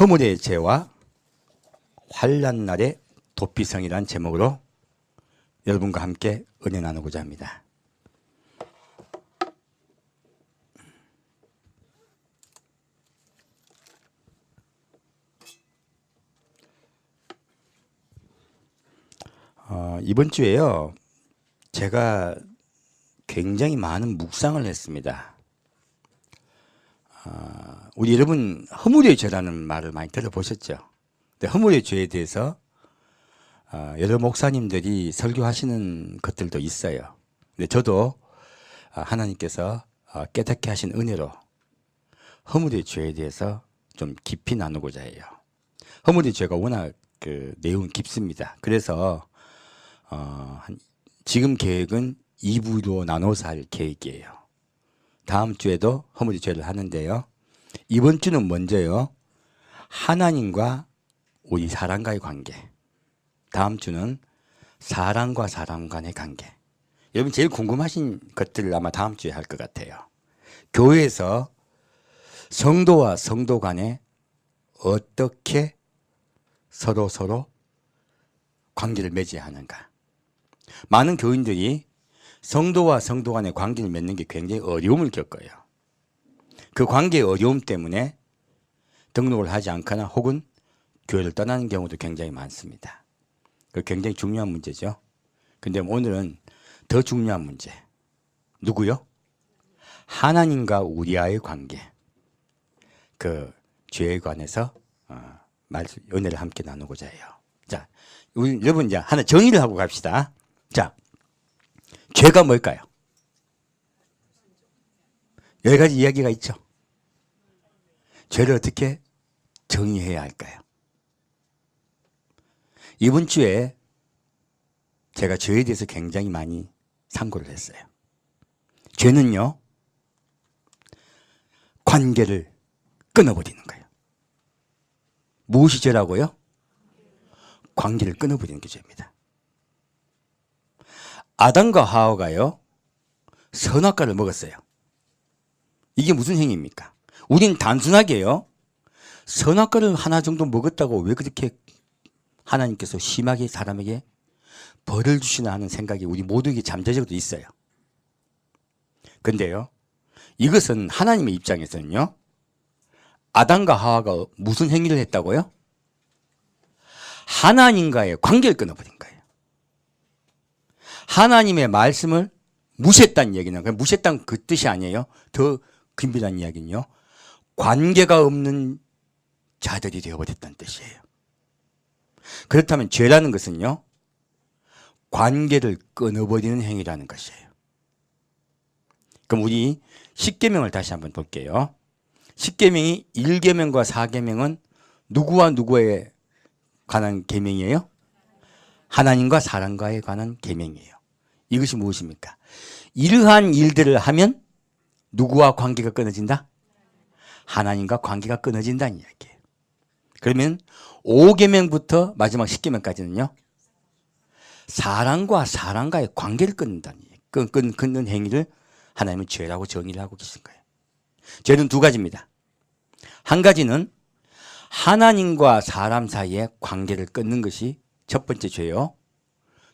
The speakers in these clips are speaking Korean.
허물의 죄와 환난 날의 도피성이라는 제목으로 여러분과 함께 은혜 나누고자 합니다. 이번 주에요, 제가 굉장히 많은 묵상을 했습니다. 우리 여러분 허물의 죄라는 말을 많이 들어보셨죠? 근데 허물의 죄에 대해서 여러 목사님들이 설교하시는 것들도 있어요. 근데 저도 하나님께서 깨닫게 하신 은혜로 허물의 죄에 대해서 좀 깊이 나누고자 해요. 허물의 죄가 워낙 내용이 깊습니다. 그래서 지금 계획은 2부로 나눠서 할 계획이에요. 다음 주에도 허물의 죄를 하는데요, 이번 주는 먼저요, 하나님과 우리 사람과의 관계, 다음 주는 사람과 사람 간의 관계. 여러분 제일 궁금하신 것들을 아마 다음 주에 할 것 같아요. 교회에서 성도와 성도 간에 어떻게 서로 관계를 맺어야 하는가. 많은 교인들이 성도와 성도 간의 관계를 맺는 게 굉장히 어려움을 겪어요. 그 관계의 어려움 때문에 등록을 하지 않거나 혹은 교회를 떠나는 경우도 굉장히 많습니다. 그 굉장히 중요한 문제죠. 근데 오늘은 더 중요한 문제. 누구요? 하나님과 우리와의 관계. 그 죄에 관해서 은혜를 함께 나누고자 해요. 자, 우리 여러분 이제 하나 정의를 하고 갑시다. 자, 죄가 뭘까요? 여러 가지 이야기가 있죠. 죄를 어떻게 정의해야 할까요? 이번 주에 제가 죄에 대해서 굉장히 많이 상고를 했어요. 죄는요, 관계를 끊어버리는 거예요. 무엇이 죄라고요? 관계를 끊어버리는 게 죄입니다. 아담과 하와가요, 선악과를 먹었어요. 이게 무슨 행위입니까? 우린 단순하게요, 선악과를 하나 정도 먹었다고 왜 그렇게 하나님께서 심하게 사람에게 벌을 주시나 하는 생각이 우리 모두에게 잠재적으로 있어요. 근데요, 이것은 하나님의 입장에서는요, 아담과 하와가 무슨 행위를 했다고요? 하나님과의 관계를 끊어버린 거예요. 하나님의 말씀을 무시했다는 얘기는, 무시했다는 그 뜻이 아니에요. 더 긴밀한 이야기는요, 관계가 없는 자들이 되어버렸다는 뜻이에요. 그렇다면 죄라는 것은요, 관계를 끊어버리는 행위라는 것이에요. 그럼 우리 10계명을 다시 한번 볼게요. 10계명이 1계명과 4계명은 누구와 누구에 관한 계명이에요? 하나님과 사람과에 관한 계명이에요. 이것이 무엇입니까? 이러한 일들을 하면 누구와 관계가 끊어진다? 하나님과 관계가 끊어진다는 이야기예요. 그러면 5계명부터 마지막 10계명까지는요, 사람과 사람과의 관계를 끊는다는 얘기예요. 끊는 행위를 하나님은 죄라고 정의를 하고 계신 거예요. 죄는 두 가지입니다. 한 가지는 하나님과 사람 사이의 관계를 끊는 것이 첫 번째 죄요.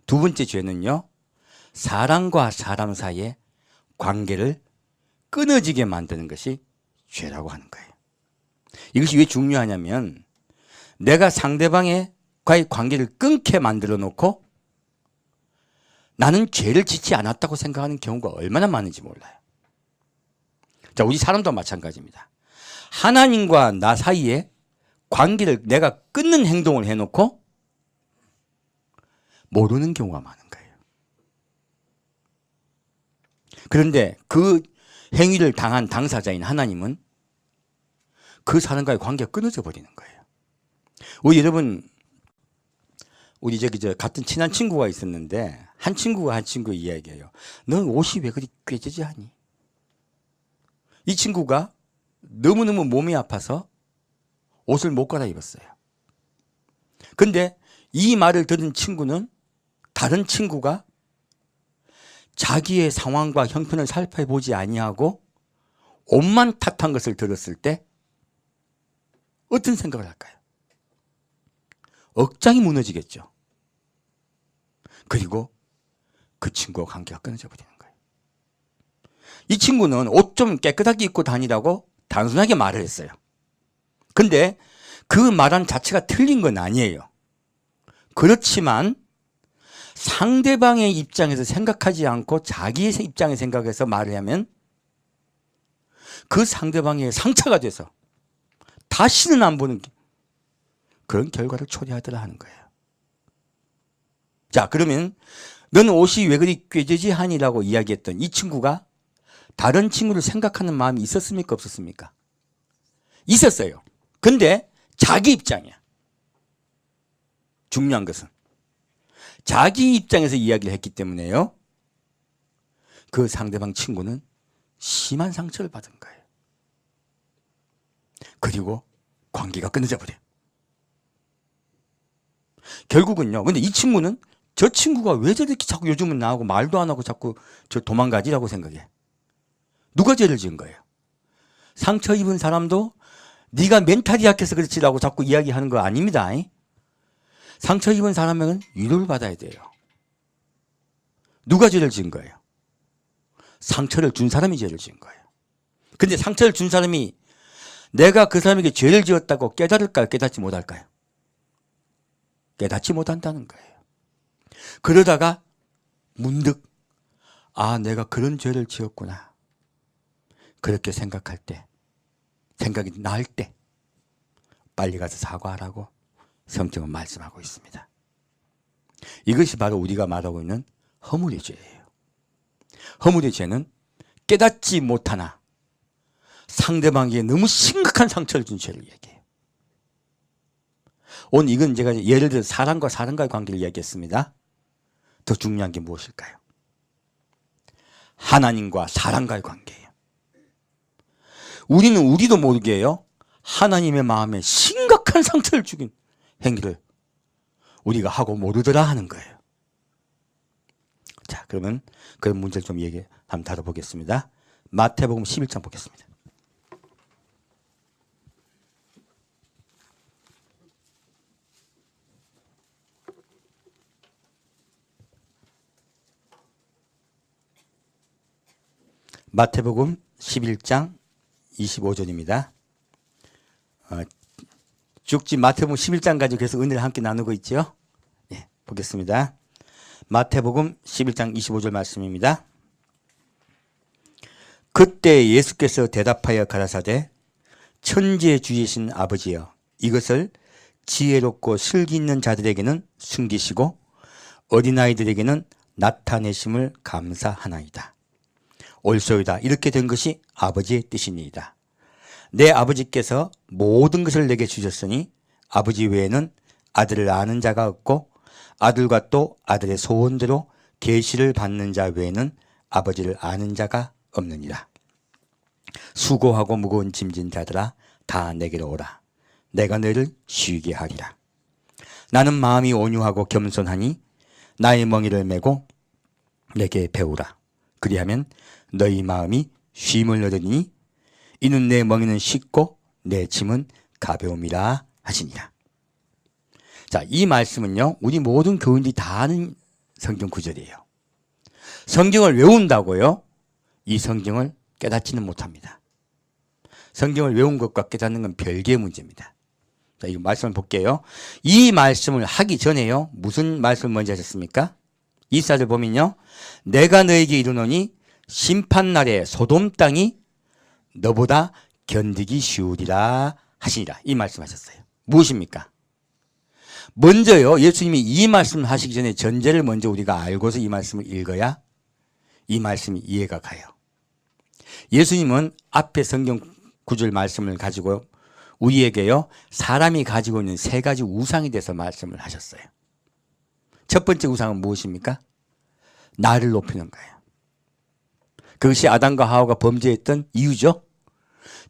두 번째 죄는요, 사람과 사람 사이의 관계를 끊어지게 만드는 것이 죄라고 하는 거예요. 이것이 왜 중요하냐면, 내가 상대방과의 관계를 끊게 만들어 놓고 나는 죄를 짓지 않았다고 생각하는 경우가 얼마나 많은지 몰라요. 자, 우리 사람도 마찬가지입니다. 하나님과 나 사이에 관계를 내가 끊는 행동을 해놓고 모르는 경우가 많은 거예요. 그런데 그 행위를 당한 당사자인 하나님은 그 사람과의 관계가 끊어져 버리는 거예요. 우리 여러분, 우리 같은 친한 친구가 있었는데, 한 친구가 한 친구 이야기해요. 넌 옷이 왜 그리 꾀지지하니? 이 친구가 너무너무 몸이 아파서 옷을 못 갈아입었어요. 근데 이 말을 들은 친구는 다른 친구가 자기의 상황과 형편을 살펴보지 아니하고 옷만 탓한 것을 들었을 때 어떤 생각을 할까요? 억장이 무너지겠죠. 그리고 그 친구와 관계가 끊어져 버리는 거예요. 이 친구는 옷 좀 깨끗하게 입고 다니라고 단순하게 말을 했어요. 근데 그 말한 자체가 틀린 건 아니에요. 그렇지만 상대방의 입장에서 생각하지 않고 자기의 입장에 생각해서 말을 하면 그 상대방의 상처가 돼서 다시는 안 보는 그런 결과를 초래하더라 하는 거예요. 자, 그러면 너는 옷이 왜 그리 꾀지지 하니라고 이야기했던 이 친구가 다른 친구를 생각하는 마음이 있었습니까? 없었습니까? 있었어요. 근데 자기 입장이야. 중요한 것은 자기 입장에서 이야기를 했기 때문에요. 그 상대방 친구는 심한 상처를 받은 거예요. 그리고 관계가 끊어져 버려요. 결국은요. 근데 이 친구는 저 친구가 왜 저렇게 자꾸 요즘은 나하고 말도 안 하고 자꾸 저 도망가지라고 생각해. 누가 죄를 지은 거예요? 상처 입은 사람도 네가 멘탈이 약해서 그렇지라고 자꾸 이야기하는 거 아닙니다. 상처 입은 사람에게는 위로를 받아야 돼요. 누가 죄를 지은 거예요? 상처를 준 사람이 죄를 지은 거예요. 근데 상처를 준 사람이 내가 그 사람에게 죄를 지었다고 깨달을까요? 깨닫지 못할까요? 깨닫지 못한다는 거예요. 그러다가 문득 아, 내가 그런 죄를 지었구나. 그렇게 생각할 때, 생각이 날 때 빨리 가서 사과하라고 성경은 말씀하고 있습니다. 이것이 바로 우리가 말하고 있는 허물의 죄예요. 허물의 죄는 깨닫지 못하나 상대방에게 너무 심각한 상처를 준 죄를 얘기해요. 오늘 이건 제가 예를 들어 사람과 사람과의 관계를 이야기했습니다. 더 중요한 게 무엇일까요? 하나님과 사람과의 관계예요. 우리는 우리도 모르게요. 하나님의 마음에 심각한 상처를 주긴 행위를 우리가 하고 모르더라 하는 거예요. 자, 그러면 그런 문제를 좀 한번 다뤄보겠습니다. 마태복음 11장 보겠습니다. 마태복음 11장 25절입니다. 쭉지 마태복음 11장 가지고 계속 은혜를 함께 나누고 있죠. 예, 보겠습니다. 마태복음 11장 25절 말씀입니다. 그때 예수께서 대답하여 가라사대 천지의 주이신 아버지여 이것을 지혜롭고 슬기 있는 자들에게는 숨기시고 어린아이들에게는 나타내심을 감사하나이다. 옳소이다. 이렇게 된 것이 아버지의 뜻이니이다. 내 아버지께서 모든 것을 내게 주셨으니 아버지 외에는 아들을 아는 자가 없고 아들과 또 아들의 소원대로 계시를 받는 자 외에는 아버지를 아는 자가 없느니라. 수고하고 무거운 짐진 자들아 다 내게로 오라. 내가 너희를 쉬게 하리라. 나는 마음이 온유하고 겸손하니 나의 멍에를 메고 내게 배우라. 그리하면 너희 마음이 쉼을 얻으니 이는 내 멍에는 쉽고 내 짐은 가벼움이라 하시니라. 자, 이 말씀은요, 우리 모든 교인들이 다 아는 성경 구절이에요. 성경을 외운다고요, 이 성경을 깨닫지는 못합니다. 성경을 외운 것과 깨닫는 건 별개의 문제입니다. 자, 이 말씀을 볼게요. 이 말씀을 하기 전에요, 무슨 말씀을 먼저 하셨습니까? 이사를 보면요, 내가 너에게 이르노니 심판날에 소돔 땅이 너보다 견디기 쉬우리라 하시니라. 이 말씀하셨어요. 무엇입니까? 먼저요, 예수님이 이 말씀을 하시기 전에 전제를 먼저 우리가 알고서 이 말씀을 읽어야 이 말씀이 이해가 가요. 예수님은 앞에 성경 구절 말씀을 가지고 우리에게요, 사람이 가지고 있는 세 가지 우상에 대해서 말씀을 하셨어요. 첫 번째 우상은 무엇입니까? 나를 높이는 거예요. 그것이 아담과 하와가 범죄했던 이유죠.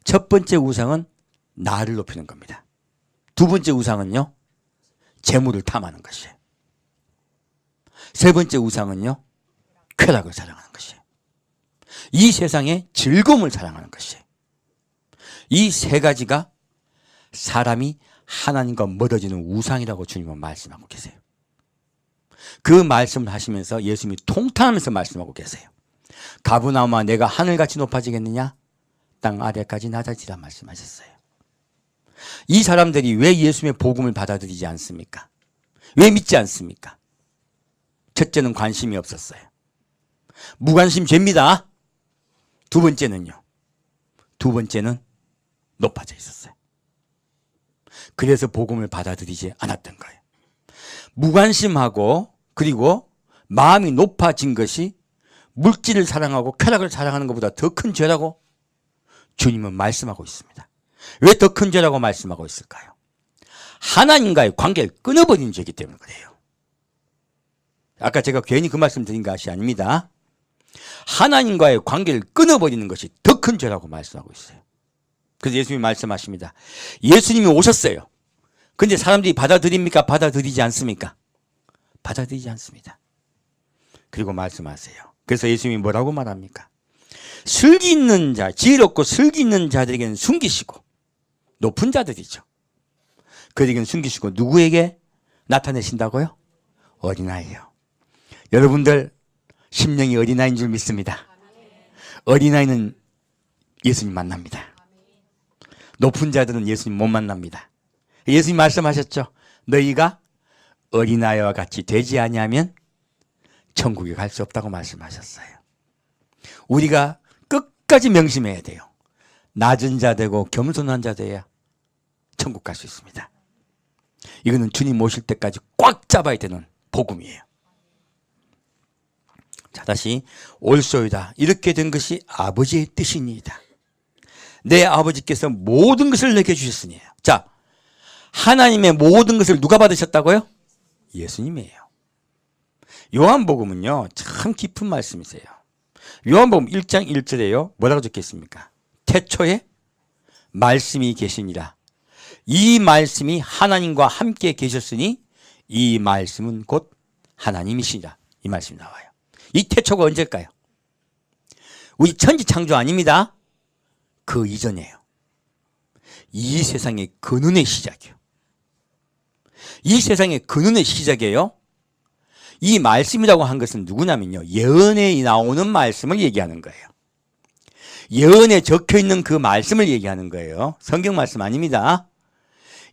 첫 번째 우상은 나를 높이는 겁니다. 두 번째 우상은요, 재물을 탐하는 것이에요. 세 번째 우상은요, 쾌락을 사랑하는 것이에요. 이 세상의 즐거움을 사랑하는 것이에요. 이 세 가지가 사람이 하나님과 멀어지는 우상이라고 주님은 말씀하고 계세요. 그 말씀을 하시면서 예수님이 통탄하면서 말씀하고 계세요. 가브나움아 내가 하늘같이 높아지겠느냐? 땅 아래까지 낮아지라 말씀하셨어요. 이 사람들이 왜 예수님의 복음을 받아들이지 않습니까? 왜 믿지 않습니까? 첫째는 관심이 없었어요. 무관심 죄입니다. 두 번째는요. 두 번째는 높아져 있었어요. 그래서 복음을 받아들이지 않았던 거예요. 무관심하고 그리고 마음이 높아진 것이 물질을 사랑하고 쾌락을 사랑하는 것보다 더 큰 죄라고 주님은 말씀하고 있습니다. 왜 더 큰 죄라고 말씀하고 있을까요? 하나님과의 관계를 끊어버린 죄이기 때문에 그래요. 아까 제가 괜히 그 말씀 드린 것이 아닙니다. 하나님과의 관계를 끊어버리는 것이 더 큰 죄라고 말씀하고 있어요. 그래서 예수님이 말씀하십니다. 예수님이 오셨어요. 근데 사람들이 받아들입니까? 받아들이지 않습니까? 받아들이지 않습니다. 그리고 말씀하세요. 그래서 예수님이 뭐라고 말합니까? 슬기 있는 자, 지혜롭고 슬기 있는 자들에게는 숨기시고 높은 자들이죠. 그들에게는 숨기시고 누구에게 나타내신다고요? 어린아이요. 여러분들 심령이 어린아이인 줄 믿습니다. 어린아이는 예수님 만납니다. 높은 자들은 예수님 못 만납니다. 예수님 말씀하셨죠. 너희가 어린아이와 같이 되지 아니하면 천국에 갈 수 없다고 말씀하셨어요. 우리가 끝까지 명심해야 돼요. 낮은 자 되고 겸손한 자 돼야 천국 갈 수 있습니다. 이거는 주님 오실 때까지 꽉 잡아야 되는 복음이에요. 자, 다시 옳소이다. 이렇게 된 것이 아버지의 뜻이니이다. 내 아버지께서 모든 것을 내게 주셨으니. 자, 하나님의 모든 것을 누가 받으셨다고요? 예수님이에요. 요한복음은요 참 깊은 말씀이세요. 요한복음 1장 1절에요 뭐라고 적혀있습니까? 태초에 말씀이 계시니라. 이 말씀이 하나님과 함께 계셨으니 이 말씀은 곧 하나님이시니라. 이 말씀이 나와요. 이 태초가 언제일까요? 우리 천지창조 아닙니다. 그 이전이에요. 이 세상의 근원의 시작이에요. 이 세상의 근원의 시작이에요. 이 말씀이라고 한 것은 누구냐면요. 예언에 나오는 말씀을 얘기하는 거예요. 예언에 적혀있는 그 말씀을 얘기하는 거예요. 성경 말씀 아닙니다.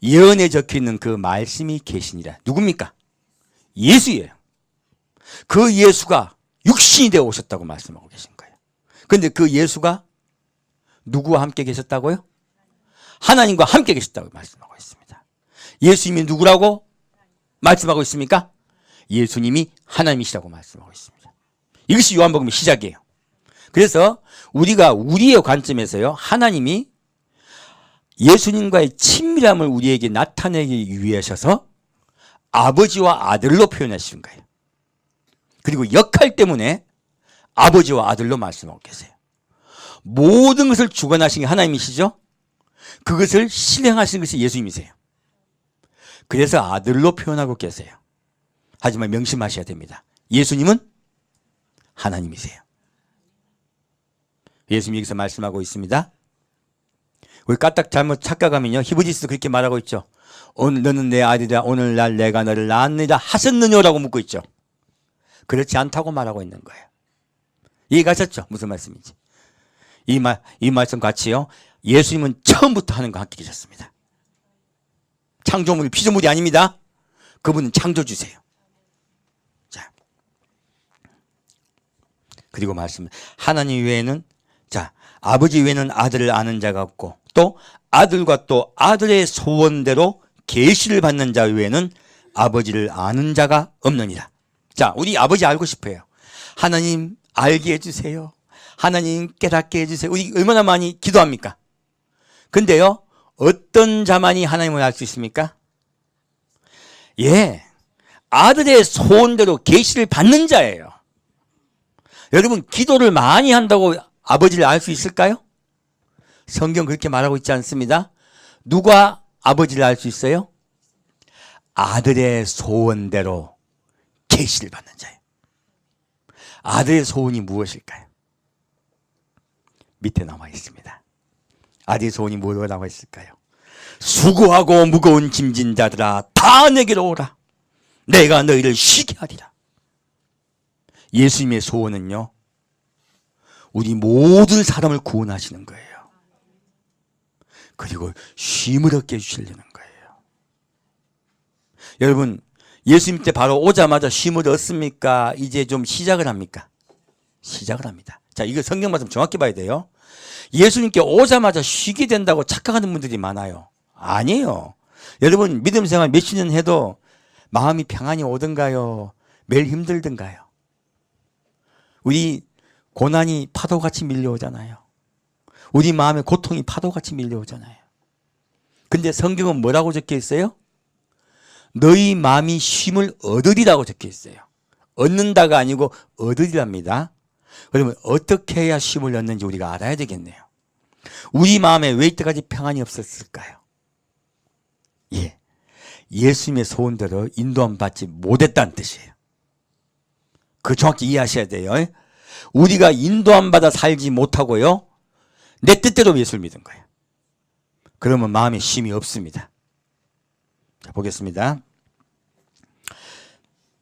예언에 적혀있는 그 말씀이 계시니라. 누굽니까? 예수예요. 그 예수가 육신이 되어 오셨다고 말씀하고 계신 거예요. 그런데 그 예수가 누구와 함께 계셨다고요? 하나님과 함께 계셨다고 말씀하고 있습니다. 예수님이 누구라고 말씀하고 있습니까? 예수님이 하나님이시라고 말씀하고 있습니다. 이것이 요한복음의 시작이에요. 그래서 우리가 우리의 관점에서요, 하나님이 예수님과의 친밀함을 우리에게 나타내기 위해서 아버지와 아들로 표현하시는 거예요. 그리고 역할 때문에 아버지와 아들로 말씀하고 계세요. 모든 것을 주관하신 게 하나님이시죠? 그것을 실행하시는 것이 예수님이세요. 그래서 아들로 표현하고 계세요. 하지만 명심하셔야 됩니다. 예수님은 하나님이세요. 예수님이 여기서 말씀하고 있습니다. 우리 까딱 잘못 착각하면요, 히브리서도 그렇게 말하고 있죠. 오늘 너는 내 아들이라 오늘날 내가 너를 낳았느니라 하셨느냐라고 묻고 있죠. 그렇지 않다고 말하고 있는 거예요. 이해가셨죠? 무슨 말씀인지. 이 말씀 같이요, 예수님은 처음부터 하나님과 함께 계셨습니다. 창조물이 피조물이 아닙니다. 그분은 창조주세요. 자, 그리고 말씀, 하나님 외에는, 자, 아버지 외에는 아들을 아는 자가 없고, 또 아들과 또 아들의 소원대로 계시를 받는 자 외에는 아버지를 아는 자가 없느니라. 자, 우리 아버지 알고 싶어요. 하나님 알게 해주세요. 하나님 깨닫게 해주세요. 우리 얼마나 많이 기도합니까? 근데요, 어떤 자만이 하나님을 알 수 있습니까? 예, 아들의 소원대로 계시를 받는 자예요. 여러분, 기도를 많이 한다고 아버지를 알 수 있을까요? 성경 그렇게 말하고 있지 않습니다. 누가 아버지를 알 수 있어요? 아들의 소원대로 계시를 받는 자예요. 아들의 소원이 무엇일까요? 밑에 나와 있습니다. 아들의 소원이 뭐라고 나와 있을까요? 수고하고 무거운 짐진 자들아 다 내게로 오라. 내가 너희를 쉬게 하리라. 예수님의 소원은요, 우리 모든 사람을 구원하시는 거예요. 그리고 쉼을 얻게 해주시려는 거예요. 여러분, 예수님 때 바로 오자마자 쉼을 얻습니까? 이제 좀 시작을 합니까? 시작을 합니다. 자, 이거 성경 말씀 정확히 봐야 돼요. 예수님께 오자마자 쉬게 된다고 착각하는 분들이 많아요. 아니에요. 여러분, 믿음 생활 몇십 년 해도 마음이 평안이 오던가요? 매일 힘들던가요? 우리 고난이 파도같이 밀려오잖아요. 우리 마음에 고통이 파도같이 밀려오잖아요. 근데 성경은 뭐라고 적혀 있어요? 너희 마음이 쉼을 얻으리라고 적혀 있어요. 얻는다가 아니고 얻으리랍니다. 그러면 어떻게 해야 쉼을 얻는지 우리가 알아야 되겠네요. 우리 마음에 왜 이때까지 평안이 없었을까요? 예, 예수님의 소원대로 인도함 받지 못했다는 뜻이에요. 그 정확히 이해하셔야 돼요. 우리가 인도함 받아 살지 못하고요, 내 뜻대로 예수를 믿은 거예요. 그러면 마음에 쉼이 없습니다. 자, 보겠습니다.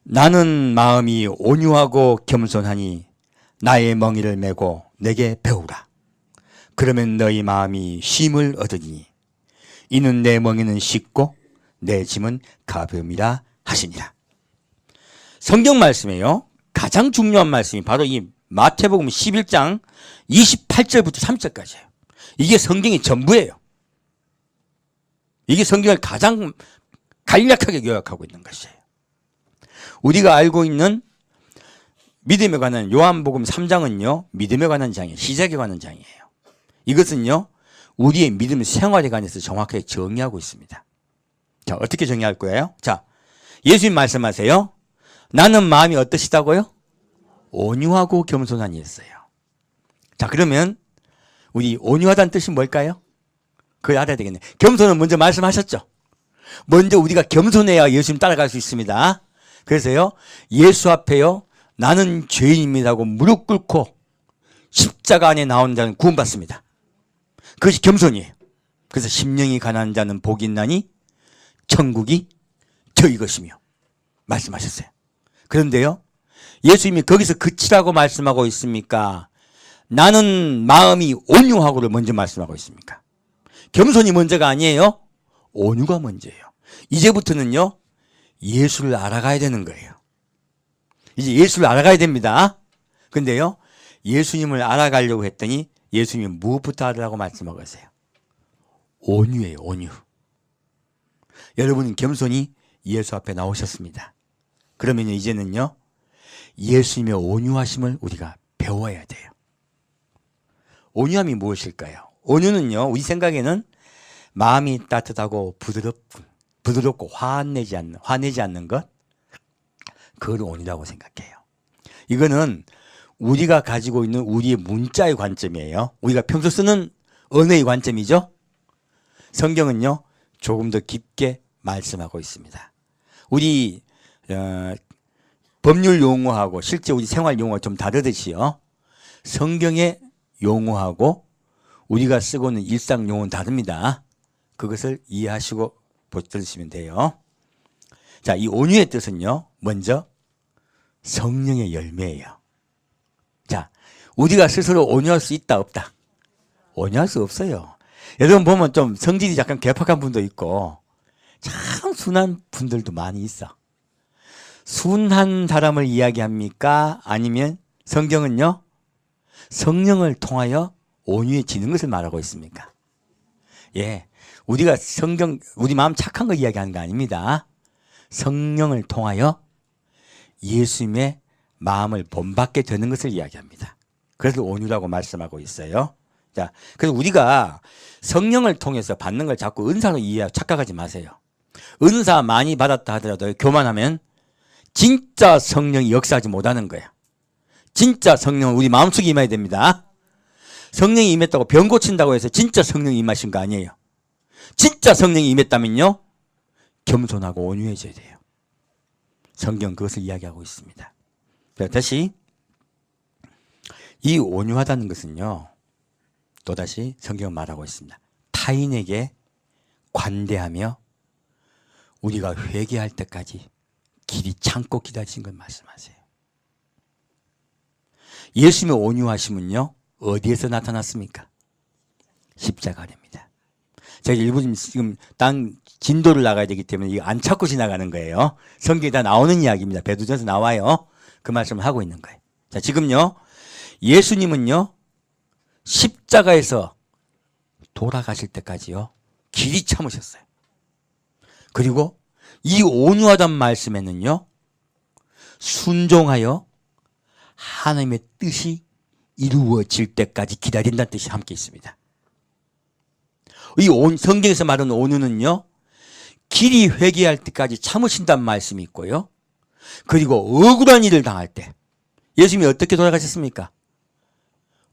나는 마음이 온유하고 겸손하니 나의 멍에를 메고 내게 배우라. 그러면 너희 마음이 쉼을 얻으니 이는 내 멍에는 쉽고 내 짐은 가벼움이라 하시니라. 성경 말씀이에요. 가장 중요한 말씀이 바로 이 마태복음 11장 28절부터 30절까지예요. 이게 성경의 전부예요. 이게 성경을 가장 간략하게 요약하고 있는 것이에요. 우리가 알고 있는 믿음에 관한 요한복음 3장은요, 믿음에 관한 장이에요. 시작에 관한 장이에요. 이것은요, 우리의 믿음 생활에 관해서 정확하게 정의하고 있습니다. 자, 어떻게 정의할 거예요? 자, 예수님 말씀하세요. 나는 마음이 어떠시다고요? 온유하고 겸손하니 했어요. 자, 그러면 우리 온유하다는 뜻이 뭘까요? 그걸 알아야 되겠네. 겸손은 먼저 말씀하셨죠. 먼저 우리가 겸손해야 예수님 따라갈 수 있습니다. 그래서요, 예수 앞에요, 나는 죄인입니다고 무릎 꿇고 십자가 안에 나온 자는 구원받습니다. 그것이 겸손이에요. 그래서 심령이 가난한 자는 복이 있나니 천국이 저희 것이며 말씀하셨어요. 그런데요, 예수님이 거기서 그치라고 말씀하고 있습니까? 나는 마음이 온유하고를 먼저 말씀하고 있습니까? 겸손이 먼저가 아니에요. 온유가 먼저예요. 이제부터는요, 예수를 알아가야 되는 거예요. 이제 예수를 알아가야 됩니다. 근데요, 예수님을 알아가려고 했더니 예수님이 무엇부터 하라고 말씀하고 있어요? 온유예요, 온유. 여러분은 겸손히 예수 앞에 나오셨습니다. 그러면 이제는요, 예수님의 온유하심을 우리가 배워야 돼요. 온유함이 무엇일까요? 온유는요, 우리 생각에는 마음이 따뜻하고 부드럽고 화내지 않는 것, 그걸 온유라고 생각해요. 이거는 우리가 가지고 있는 우리의 문자의 관점이에요. 우리가 평소 쓰는 언어의 관점이죠. 성경은요, 조금 더 깊게 말씀하고 있습니다. 우리 법률 용어하고 실제 우리 생활 용어가 좀 다르듯이요, 성경의 용어하고 우리가 쓰고 있는 일상 용어는 다릅니다. 그것을 이해하시고 들으시면 돼요. 자, 이 온유의 뜻은요, 먼저 성령의 열매예요. 자, 우리가 스스로 온유할 수 있다, 없다? 온유할 수 없어요. 여러분 보면 좀 성질이 약간 괴팍한 분도 있고 참 순한 분들도 많이 있어. 순한 사람을 이야기합니까? 아니면 성경은요, 성령을 통하여 온유해지는 것을 말하고 있습니까? 예, 우리가 우리 마음 착한 거 이야기하는 거 아닙니다. 성령을 통하여 예수님의 마음을 본받게 되는 것을 이야기합니다. 그래서 온유라고 말씀하고 있어요. 자, 그래서 우리가 성령을 통해서 받는 걸 자꾸 은사로 착각하지 마세요. 은사 많이 받았다 하더라도 교만하면 진짜 성령이 역사하지 못하는 거야. 진짜 성령은 우리 마음속에 임해야 됩니다. 성령이 임했다고 병 고친다고 해서 진짜 성령이 임하신 거 아니에요. 진짜 성령이 임했다면요, 겸손하고 온유해져야 돼요. 성경 그것을 이야기하고 있습니다. 다시 이 온유하다는 것은요, 또다시 성경은 말하고 있습니다. 타인에게 관대하며 우리가 회개할 때까지 길이 참고 기다리신 걸 말씀하세요. 예수님의 온유하심은요, 어디에서 나타났습니까? 십자가 아닙니다. 제가 일부 지금 땅 진도를 나가야 되기 때문에 이거 안 찾고 지나가는 거예요. 성경에 다 나오는 이야기입니다. 베드로전서 나와요. 그 말씀을 하고 있는 거예요. 자, 지금요, 예수님은요, 십자가에서 돌아가실 때까지요, 길이 참으셨어요. 그리고 이 온유하단 말씀에는요, 순종하여 하나님의 뜻이 이루어질 때까지 기다린다는 뜻이 함께 있습니다. 이 성경에서 말하는 온유는요, 길이 회개할 때까지 참으신다는 말씀이 있고요. 그리고 억울한 일을 당할 때 예수님이 어떻게 돌아가셨습니까?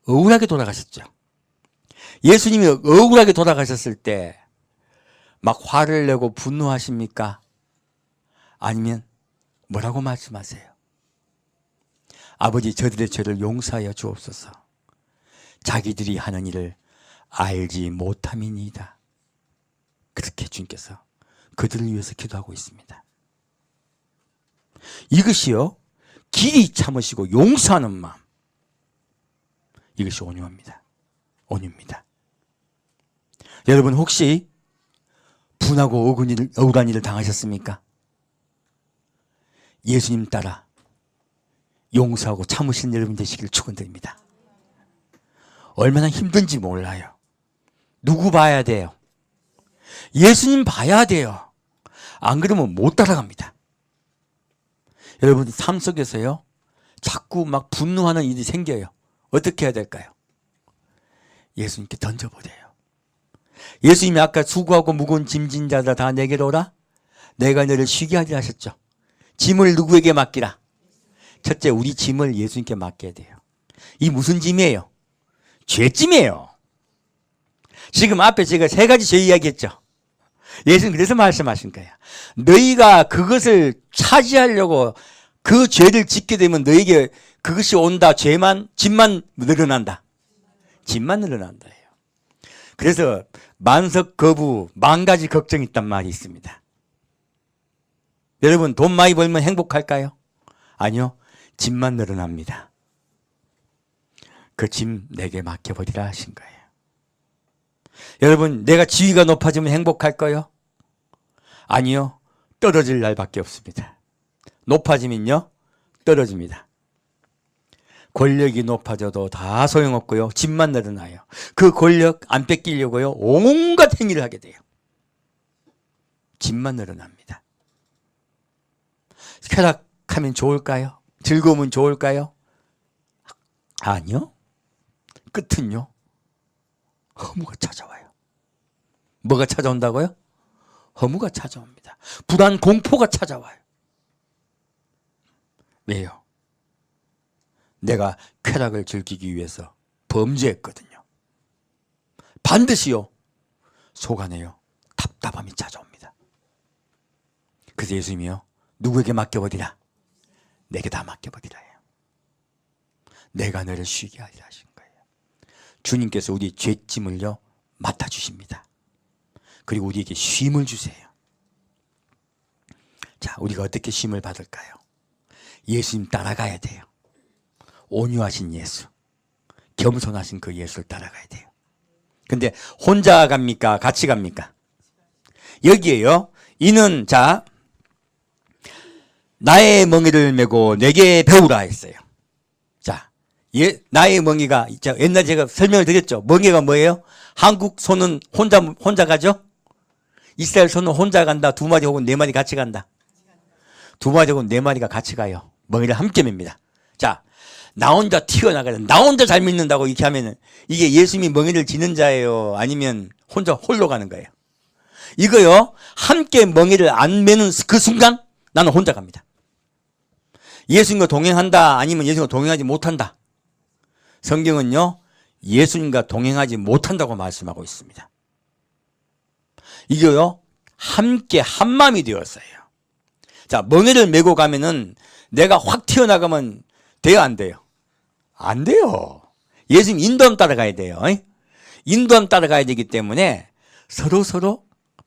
억울하게 돌아가셨죠. 예수님이 억울하게 돌아가셨을 때 막 화를 내고 분노하십니까? 아니면 뭐라고 말씀하세요? 아버지, 저들의 죄를 용서하여 주옵소서. 자기들이 하는 일을 알지 못함이니이다. 그렇게 주님께서 그들을 위해서 기도하고 있습니다. 이것이요, 길이 참으시고 용서하는 마음, 이것이 온유입니다. 온유입니다. 여러분, 혹시 분하고 억울한 일을 당하셨습니까? 예수님 따라 용서하고 참으신 여러분 되시길 축원드립니다. 얼마나 힘든지 몰라요. 누구 봐야 돼요? 예수님 봐야 돼요. 안 그러면 못 따라갑니다. 여러분, 삶 속에서요, 자꾸 막 분노하는 일이 생겨요. 어떻게 해야 될까요? 예수님께 던져버려요. 예수님이 아까 수고하고 무거운 짐진 자들 다 내게로 오라. 내가 너를 쉬게 하리라 하셨죠. 짐을 누구에게 맡기라? 첫째, 우리 짐을 예수님께 맡겨야 돼요. 이 무슨 짐이에요? 죄짐이에요. 지금 앞에 제가 세 가지 죄 이야기했죠. 예수님 그래서 말씀하신 거예요. 너희가 그것을 차지하려고 그 죄를 짓게 되면 너에게 그것이 온다. 짐만 늘어난다. 짐만 늘어난다. 그래서 만석, 거부, 만 가지 걱정이 있단 말이 있습니다. 여러분, 돈 많이 벌면 행복할까요? 아니요. 짐만 늘어납니다. 그 짐 내게 맡겨버리라 하신 거예요. 여러분, 내가 지위가 높아지면 행복할까요? 아니요. 떨어질 날밖에 없습니다. 높아지면요, 떨어집니다. 권력이 높아져도 다 소용없고요. 짐만 늘어나요. 그 권력 안 뺏기려고요, 온갖 행위를 하게 돼요. 짐만 늘어납니다. 쾌락하면 좋을까요? 즐거우면 좋을까요? 아니요. 끝은요, 허무가 찾아와요. 뭐가 찾아온다고요? 허무가 찾아옵니다. 불안, 공포가 찾아와요. 왜요? 내가 쾌락을 즐기기 위해서 범죄했거든요. 반드시요, 속 안에요, 답답함이 찾아옵니다. 그래서 예수님이요, 누구에게 맡겨버리라? 내게 다 맡겨버리라 해요. 내가 너를 쉬게 하리라 하신 거예요. 주님께서 우리 죄짐을요, 맡아주십니다. 그리고 우리에게 쉼을 주세요. 자, 우리가 어떻게 쉼을 받을까요? 예수님 따라가야 돼요. 온유하신 예수, 겸손하신 그 예수를 따라가야 돼요. 근데 혼자 갑니까? 같이 갑니까? 여기에요, 이는 자 나의 멍에를 메고 내게 배우라 했어요. 자, 나의 멍에가, 옛날에 제가 설명을 드렸죠. 멍에가 뭐예요? 한국 소는 혼자 가죠? 이스라엘 소는 혼자 간다. 두 마리 혹은 네 마리 같이 간다. 두 마리 혹은 네 마리가 같이 가요. 멍에를 함께 맵니다. 자, 나 혼자 튀어나가요. 나 혼자 잘 믿는다고 이렇게 하면은 이게 예수님이 멍에를 지는 자예요? 아니면 혼자 홀로 가는 거예요? 이거요, 함께 멍에를 안 매는 그 순간 나는 혼자 갑니다. 예수님과 동행한다, 아니면 예수님과 동행하지 못한다. 성경은요, 예수님과 동행하지 못한다고 말씀하고 있습니다. 이거요, 함께 한 마음이 되었어요. 자, 멍에를 메고 가면은 내가 확 튀어나가면 돼요, 안 돼요? 안 돼요. 예수님 인도함 따라가야 돼요. 인도함 따라가야 되기 때문에 서로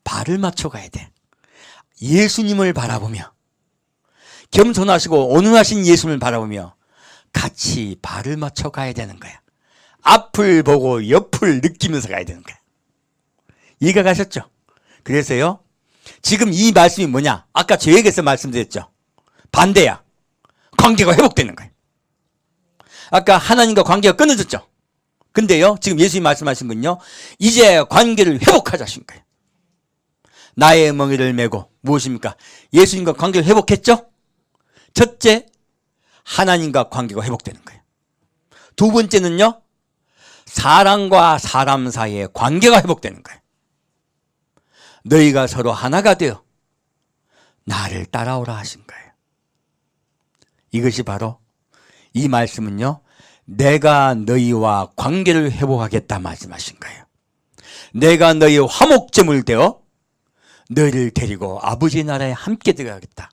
발을 맞춰 가야 돼. 예수님을 바라보며, 겸손하시고 온유하신 예수님을 바라보며 같이 발을 맞춰 가야 되는 거야. 앞을 보고 옆을 느끼면서 가야 되는 거야. 이해가 가셨죠? 그래서요, 지금 이 말씀이 뭐냐? 아까 저에게서 말씀드렸죠. 반대야. 관계가 회복되는 거예요. 아까 하나님과 관계가 끊어졌죠. 근데요, 지금 예수님이 말씀하신 건요, 이제 관계를 회복하자신 거예요. 나의 멍에를 메고, 무엇입니까? 예수님과 관계를 회복했죠? 첫째, 하나님과 관계가 회복되는 거예요. 두 번째는요, 사람과 사람 사이의 관계가 회복되는 거예요. 너희가 서로 하나가 되어 나를 따라오라 하신 거예요. 이것이 바로, 이 말씀은요, 내가 너희와 관계를 회복하겠다 말씀하신 거예요. 내가 너희의 화목제물 되어 너희를 데리고 아버지 나라에 함께 들어가겠다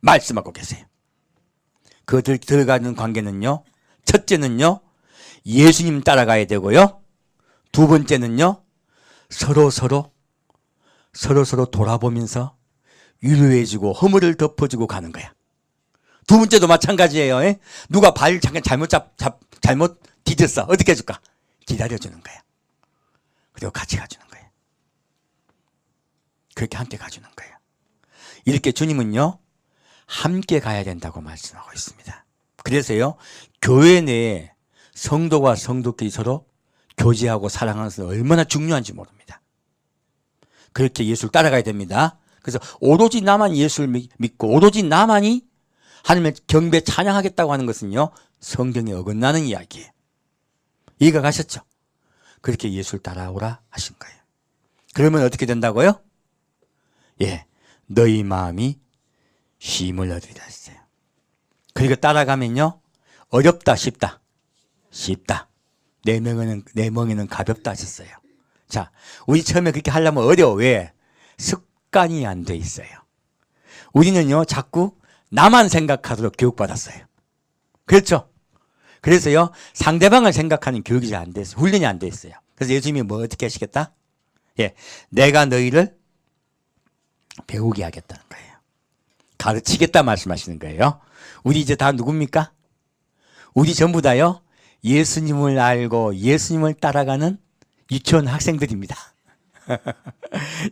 말씀하고 계세요. 그 들어가는 관계는요, 첫째는요, 예수님 따라가야 되고요, 두 번째는요, 서로 돌아보면서 위로해주고 허물을 덮어주고 가는 거야. 두 번째도 마찬가지예요. 누가 발 잠깐 잘못 디뎠어. 어떻게 해줄까? 기다려주는 거야. 그리고 같이 가주는 거예요. 그렇게 함께 가주는 거예요. 이렇게 주님은요, 함께 가야 된다고 말씀하고 있습니다. 그래서요, 교회 내에 성도와 성도끼리 서로 교제하고 사랑하는 것은 얼마나 중요한지 모릅니다. 그렇게 예수를 따라가야 됩니다. 그래서 오로지 나만 예수를 믿고 오로지 나만이 하나님의 경배 찬양하겠다고 하는 것은요, 성경에 어긋나는 이야기예요. 이해가 가셨죠? 그렇게 예수를 따라오라 하신 거예요. 그러면 어떻게 된다고요? 예, 너희 마음이 쉼을 얻으리라 했어요. 그리고 따라가면요, 어렵다 쉽다? 쉽다. 내 멍에는 가볍다 하셨어요. 자, 우리 처음에 그렇게 하려면 어려워. 왜? 습관이 안 돼 있어요. 우리는요, 자꾸 나만 생각하도록 교육받았어요. 그렇죠? 그래서요, 상대방을 생각하는 교육이 잘 안 됐어요. 훈련이 안 돼 있어요. 그래서 예수님이 뭐 어떻게 하시겠다? 예, 내가 너희를 배우게 하겠다는 거예요. 가르치겠다 말씀하시는 거예요. 우리 이제 다 누굽니까? 우리 전부 다요, 예수님을 알고 예수님을 따라가는 유치원 학생들입니다.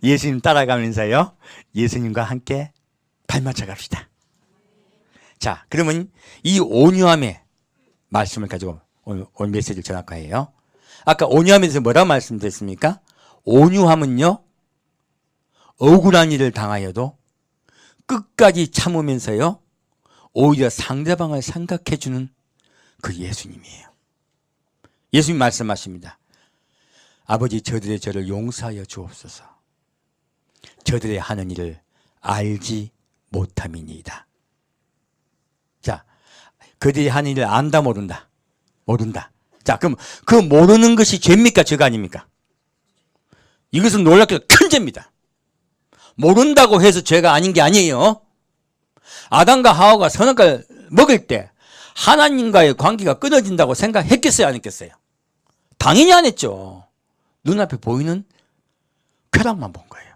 예수님 따라가면서요, 예수님과 함께 발맞춰 갑시다. 자, 그러면 이 온유함의 말씀을 가지고 오늘 메시지를 전할 거예요. 아까 온유함에 대해서 뭐라고 말씀드렸습니까? 온유함은요, 억울한 일을 당하여도 끝까지 참으면서요, 오히려 상대방을 생각해주는 그 예수님이에요. 예수님 말씀하십니다. 아버지, 저들의 죄를 용서하여 주옵소서. 저들의 하는 일을 알지 못함이니이다. 자, 그들이 하는 일을 안다 모른다? 모른다. 자, 그럼 그 모르는 것이 죄입니까? 죄가 아닙니까? 이것은 놀랍게도 큰 죄입니다. 모른다고 해서 죄가 아닌 게 아니에요. 아담과 하와가 선악과를 먹을 때 하나님과의 관계가 끊어진다고 생각했겠어요? 안 했겠어요? 당연히 안 했죠. 눈앞에 보이는 쾌락만 본 거예요.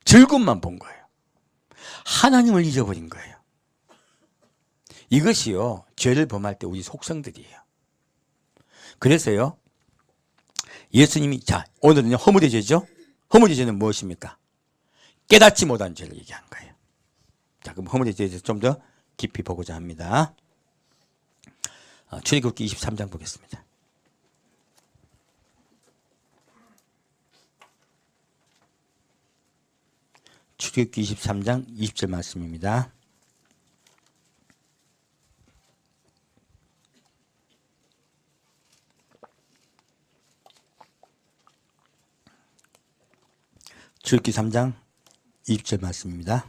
즐거움만 본 거예요. 하나님을 잊어버린 거예요. 이것이요, 죄를 범할 때 우리 속성들이에요. 그래서요, 예수님이, 자, 오늘은요, 허물의 죄죠? 허물의 죄는 무엇입니까? 깨닫지 못한 죄를 얘기하는 거예요. 자, 그럼 허물의 죄에 대해서 좀 더 깊이 보고자 합니다. 출애굽기 23장 보겠습니다. 출애굽기 23장 20절 말씀입니다. 출애굽기 3장 20절 말씀입니다.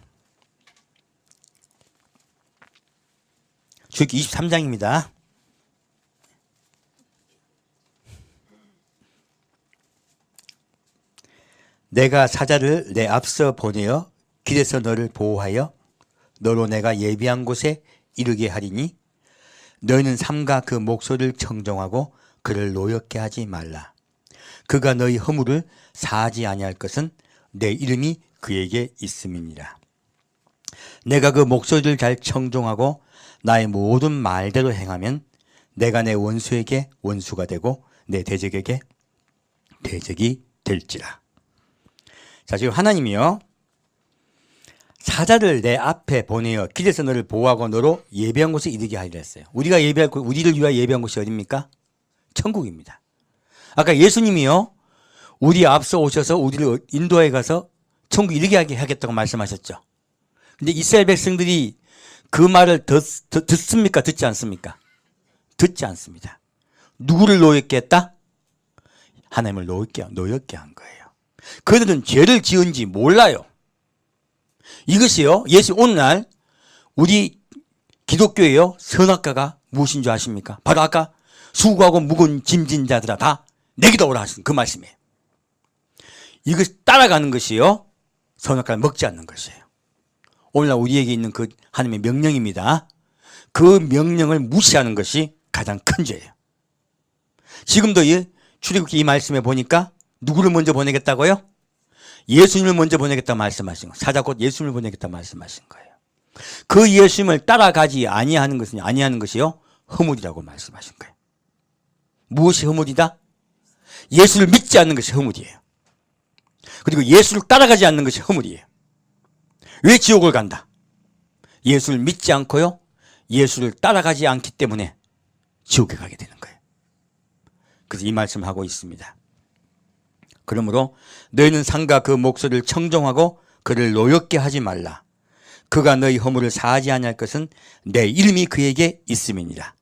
출애굽기 23장입니다. 내가 사자를 내 앞서 보내어 길에서 너를 보호하여 너로 내가 예비한 곳에 이르게 하리니 너희는 삼가 그 목소리를 청정하고 그를 노엽게 하지 말라. 그가 너희 허물을 사하지 아니할 것은 내 이름이 그에게 있음이니라. 내가 그 목소리를 잘 청종하고 나의 모든 말대로 행하면 내가 내 원수에게 원수가 되고 내 대적에게 대적이 될지라. 자, 지금 하나님이요, 사자를 내 앞에 보내어 길에서 너를 보호하고 너로 예배한 곳에 이르게 하리라 했어요. 우리를 위하여 예배한 곳이 어디입니까? 천국입니다. 아까 예수님이요, 우리 앞서 오셔서 우리를 인도에 가서 천국 이르게 하겠다고 말씀하셨죠. 근데 이스라엘 백성들이 그 말을 듣습니까? 듣지 않습니까? 듣지 않습니다. 누구를 노엽게 했다? 하나님을 노엽게 한 거예요. 그들은 죄를 지은지 몰라요. 이것이요, 오늘날 우리 기독교에요, 선악과가 무엇인 줄 아십니까? 바로 아까 수고하고 무거운 짐진 자들아 다 내게로 오라 하신 그 말씀이에요. 이것 따라가는 것이요, 선악과를 먹지 않는 것이에요. 오늘날 우리에게 있는 그 하나님의 명령입니다. 그 명령을 무시하는 것이 가장 큰 죄예요. 지금도 출애굽기 이 말씀에 보니까 누구를 먼저 보내겠다고요? 예수님을 먼저 보내겠다고 말씀하신 거예요. 사자 곧 예수님을 보내겠다고 말씀하신 거예요. 그 예수님을 따라가지 아니하는 것이요, 허물이라고 말씀하신 거예요. 무엇이 허물이다? 예수를 믿지 않는 것이 허물이에요. 그리고 예수를 따라가지 않는 것이 허물이에요. 왜 지옥을 간다? 예수를 믿지 않고요, 예수를 따라가지 않기 때문에 지옥에 가게 되는 거예요. 그래서 이 말씀을 하고 있습니다. 그러므로 너희는 상과 그 목소리를 청종하고 그를 노엽게 하지 말라. 그가 너희 허물을 사하지 아니할 것은 내 이름이 그에게 있음이니라.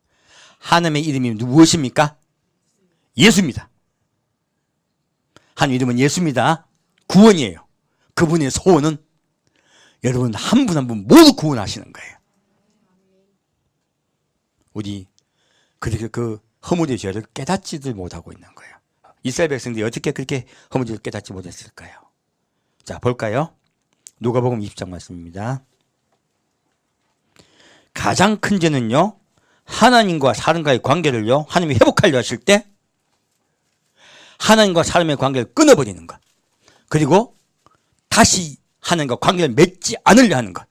하나님의 이름이 무엇입니까? 예수입니다. 하나님 이름은 예수입니다. 구원이에요. 그분의 소원은 여러분 한 분 한 분 모두 구원하시는 거예요. 우리 그렇게 그 허물의 죄를 깨닫지도 못하고 있는 거예요. 이스라엘 백성들이 어떻게 그렇게 허물을 깨닫지 못했을까요? 자, 볼까요? 누가복음 20장 말씀입니다. 가장 큰 죄는요, 하나님과 사람과의 관계를요, 하나님이 회복하려 하실 때 하나님과 사람의 관계를 끊어버리는 것, 그리고 다시 하나님과 관계를 맺지 않으려 하는 것,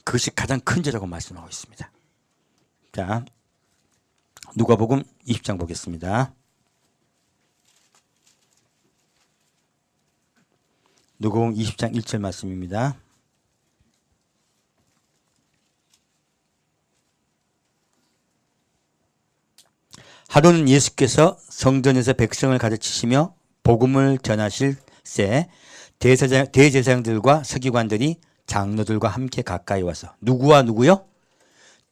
그것이 가장 큰 죄라고 말씀하고 있습니다. 자, 누가복음 20장 보겠습니다. 누가복음 20장 1절 말씀입니다. 하루는 예수께서 성전에서 백성을 가르치시며 복음을 전하실 새 대제사장들과 서기관들이 장로들과 함께 가까이 와서, 누구와 누구요?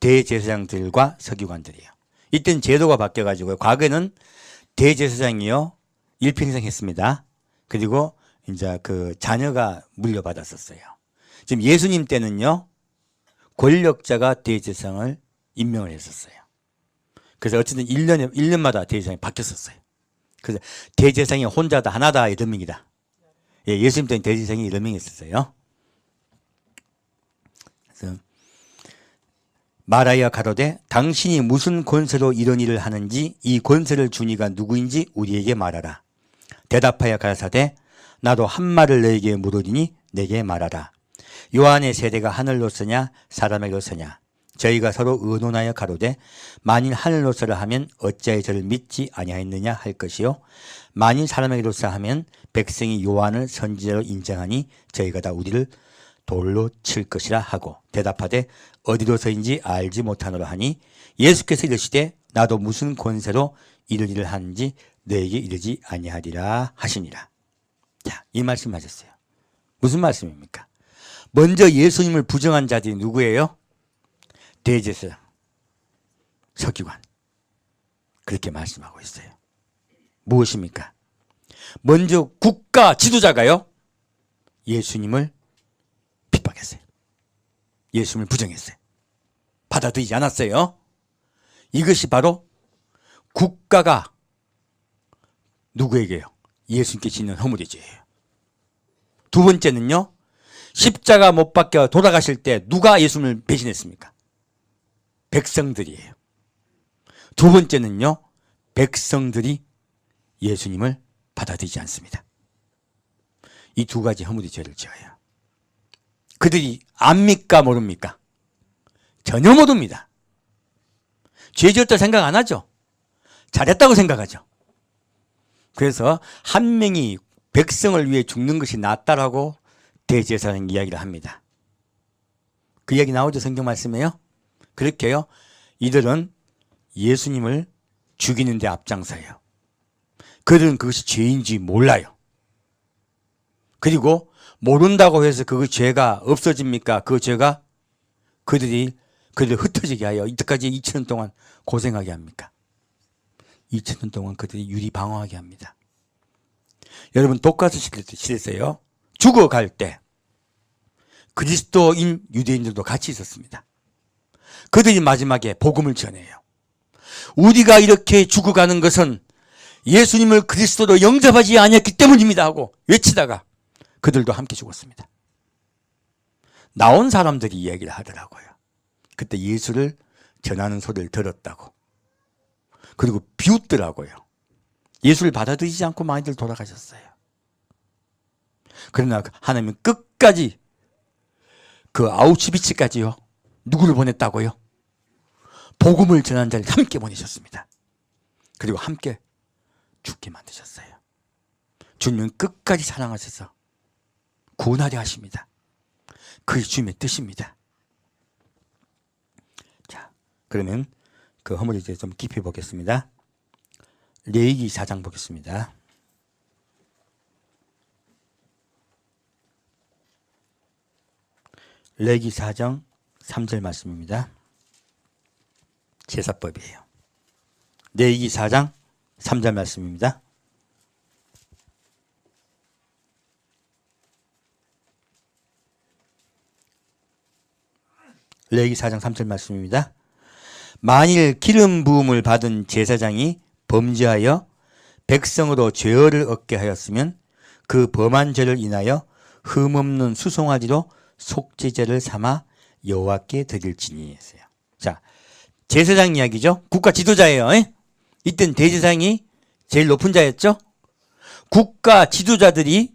대제사장들과 서기관들이요. 이때는 제도가 바뀌어가지고요, 과거에는 대제사장이요, 일평생 했습니다. 그리고 이제 그 자녀가 물려받았었어요. 지금 예수님 때는요, 권력자가 대제사장을 임명을 했었어요. 그래서 어쨌든 1년마다 대제사장이 바뀌었었어요. 그래서 대제사장이 혼자다, 하나다, 8명이다. 예, 예수님 때는 대제사장이 8명이 있었어요. 그래서 말하여 가로되 당신이 무슨 권세로 이런 일을 하는지 이 권세를 준 이가 누구인지 우리에게 말하라. 대답하여 가라사대 나도 한 말을 너에게 물으리니 내게 말하라. 요한의 세대가 하늘로서냐 사람에게로서냐. 저희가 서로 의논하여 가로되 만일 하늘로서라 하면 어찌하여 저를 믿지 아니하였느냐 할 것이요 만일 사람에게로서 하면 백성이 요한을 선지자로 인정하니 저희가 다 우리를 돌로 칠 것이라 하고 대답하되 어디로서인지 알지 못하노라 하니 예수께서 이르시되 나도 무슨 권세로 이를 일을 하는지 너에게 이르지 아니하리라 하시니라. 자, 이 말씀 하셨어요. 무슨 말씀입니까? 먼저 예수님을 부정한 자들이 누구예요? 대제사장, 서기관. 그렇게 말씀하고 있어요. 무엇입니까? 먼저 국가 지도자가요, 예수님을 핍박했어요. 예수님을 부정했어요. 받아들이지 않았어요. 이것이 바로 국가가 누구에게요? 예수님께 짓는 허물의 죄예요. 두 번째는요, 십자가 못 박혀 돌아가실 때 누가 예수님을 배신했습니까? 백성들이에요. 두 번째는요, 백성들이 예수님을 받아들이지 않습니다. 이 두 가지 허물이 죄를 지어요. 그들이 압니까 모릅니까? 전혀 모릅니다. 죄 지었다 생각 안 하죠. 잘했다고 생각하죠. 그래서 한 명이 백성을 위해 죽는 것이 낫다라고 대제사장 이야기를 합니다. 그 이야기 나오죠, 성경 말씀에요. 그렇게요, 이들은 예수님을 죽이는 데 앞장서요. 그들은 그것이 죄인지 몰라요. 그리고 모른다고 해서 그 죄가 없어집니까? 그 죄가 그들을 흩어지게 하여 이때까지 2000년 동안 고생하게 합니까? 2000년 동안 그들이 유리방어하게 합니다. 여러분, 독가스 시대에서요, 죽어갈 때 그리스도인 유대인들도 같이 있었습니다. 그들이 마지막에 복음을 전해요. 우리가 이렇게 죽어가는 것은 예수님을 그리스도로 영접하지 아니했기 때문입니다 하고 외치다가 그들도 함께 죽었습니다. 나온 사람들이 이야기를 하더라고요. 그때 예수를 전하는 소리를 들었다고. 그리고 비웃더라고요. 예수를 받아들이지 않고 많이들 돌아가셨어요. 그러나 하나님은 끝까지 그 아우슈비츠까지요, 누구를 보냈다고요? 복음을 전하는 자를 함께 보내셨습니다. 그리고 함께 죽게 만드셨어요. 주님은 끝까지 사랑하셔서 구원하려 하십니다. 그게 주님의 뜻입니다. 자, 그러면 그 허물에 대해서 좀 깊이 보겠습니다. 레위기 4장 보겠습니다. 레위기 4장 3절 말씀입니다. 제사법이에요. 레위기 4장 3절 말씀입니다. 레위기 4장 3절 말씀입니다. 만일 기름 부음을 받은 제사장이 범죄하여 백성으로 죄를 얻게 하였으면 그 범한 죄를 인하여 흠없는 수송아지로 속죄제를 삼아 여호와께 드릴지니 했어요. 자, 제사장 이야기죠. 국가 지도자예요. 이땐 대제사장이 제일 높은 자였죠. 국가 지도자들이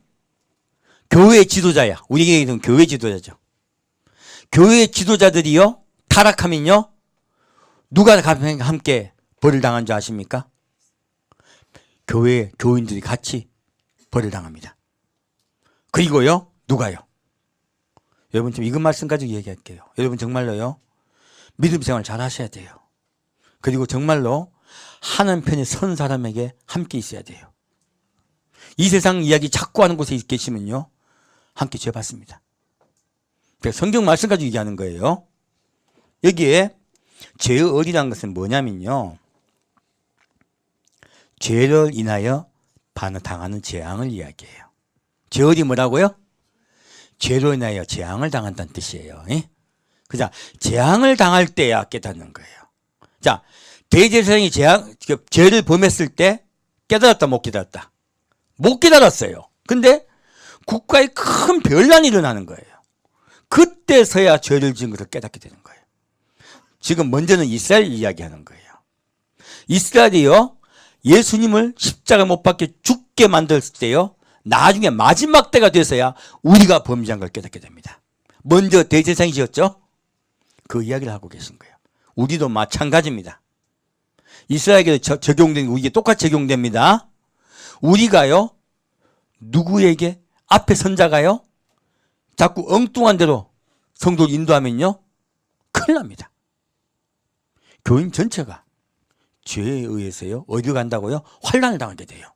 교회 지도자야. 우리에게는 교회 지도자죠. 교회 지도자들이요, 타락하면요, 누가 함께 벌을 당한 줄 아십니까? 교회 교인들이 같이 벌을 당합니다. 그리고요, 누가요? 여러분, 좀 이것 말씀 가지고 얘기할게요. 여러분, 정말로요, 믿음 생활 잘 하셔야 돼요. 그리고 정말로 하는 편에 선 사람에게 함께 있어야 돼요. 이 세상 이야기 자꾸 하는 곳에 계시면요, 함께 죄 받습니다. 성경 말씀 가지고 얘기하는 거예요. 여기에 죄의 얼이라는 것은 뭐냐면요, 죄를 인하여 당하는 재앙을 이야기해요. 죄얼이 뭐라고요? 죄로 인하여 재앙을 당한다는 뜻이에요. 그자, 재앙을 당할 때야 깨닫는 거예요. 자, 대제사장이 죄를 범했을 때 깨달았다, 못 깨달았다? 못 깨달았어요. 근데 국가에 큰 변란이 일어나는 거예요. 그때서야 죄를 지은 것을 깨닫게 되는 거예요. 지금 먼저는 이스라엘 이야기하는 거예요. 이스라엘이요, 예수님을 십자가 못 박혀 죽게 만들었을 때요, 나중에 마지막 때가 돼서야 우리가 범죄한 걸 깨닫게 됩니다. 먼저 대제사장이 지었죠? 그 이야기를 하고 계신 거예요. 우리도 마찬가지입니다. 이스라엘에게 적용된 게 우리에게 똑같이 적용됩니다. 우리가요, 누구에게 앞에 선자가요, 자꾸 엉뚱한 대로 성도를 인도하면요, 큰일 납니다. 교인 전체가 죄에 의해서요, 어디로 간다고요? 환난을 당하게 돼요.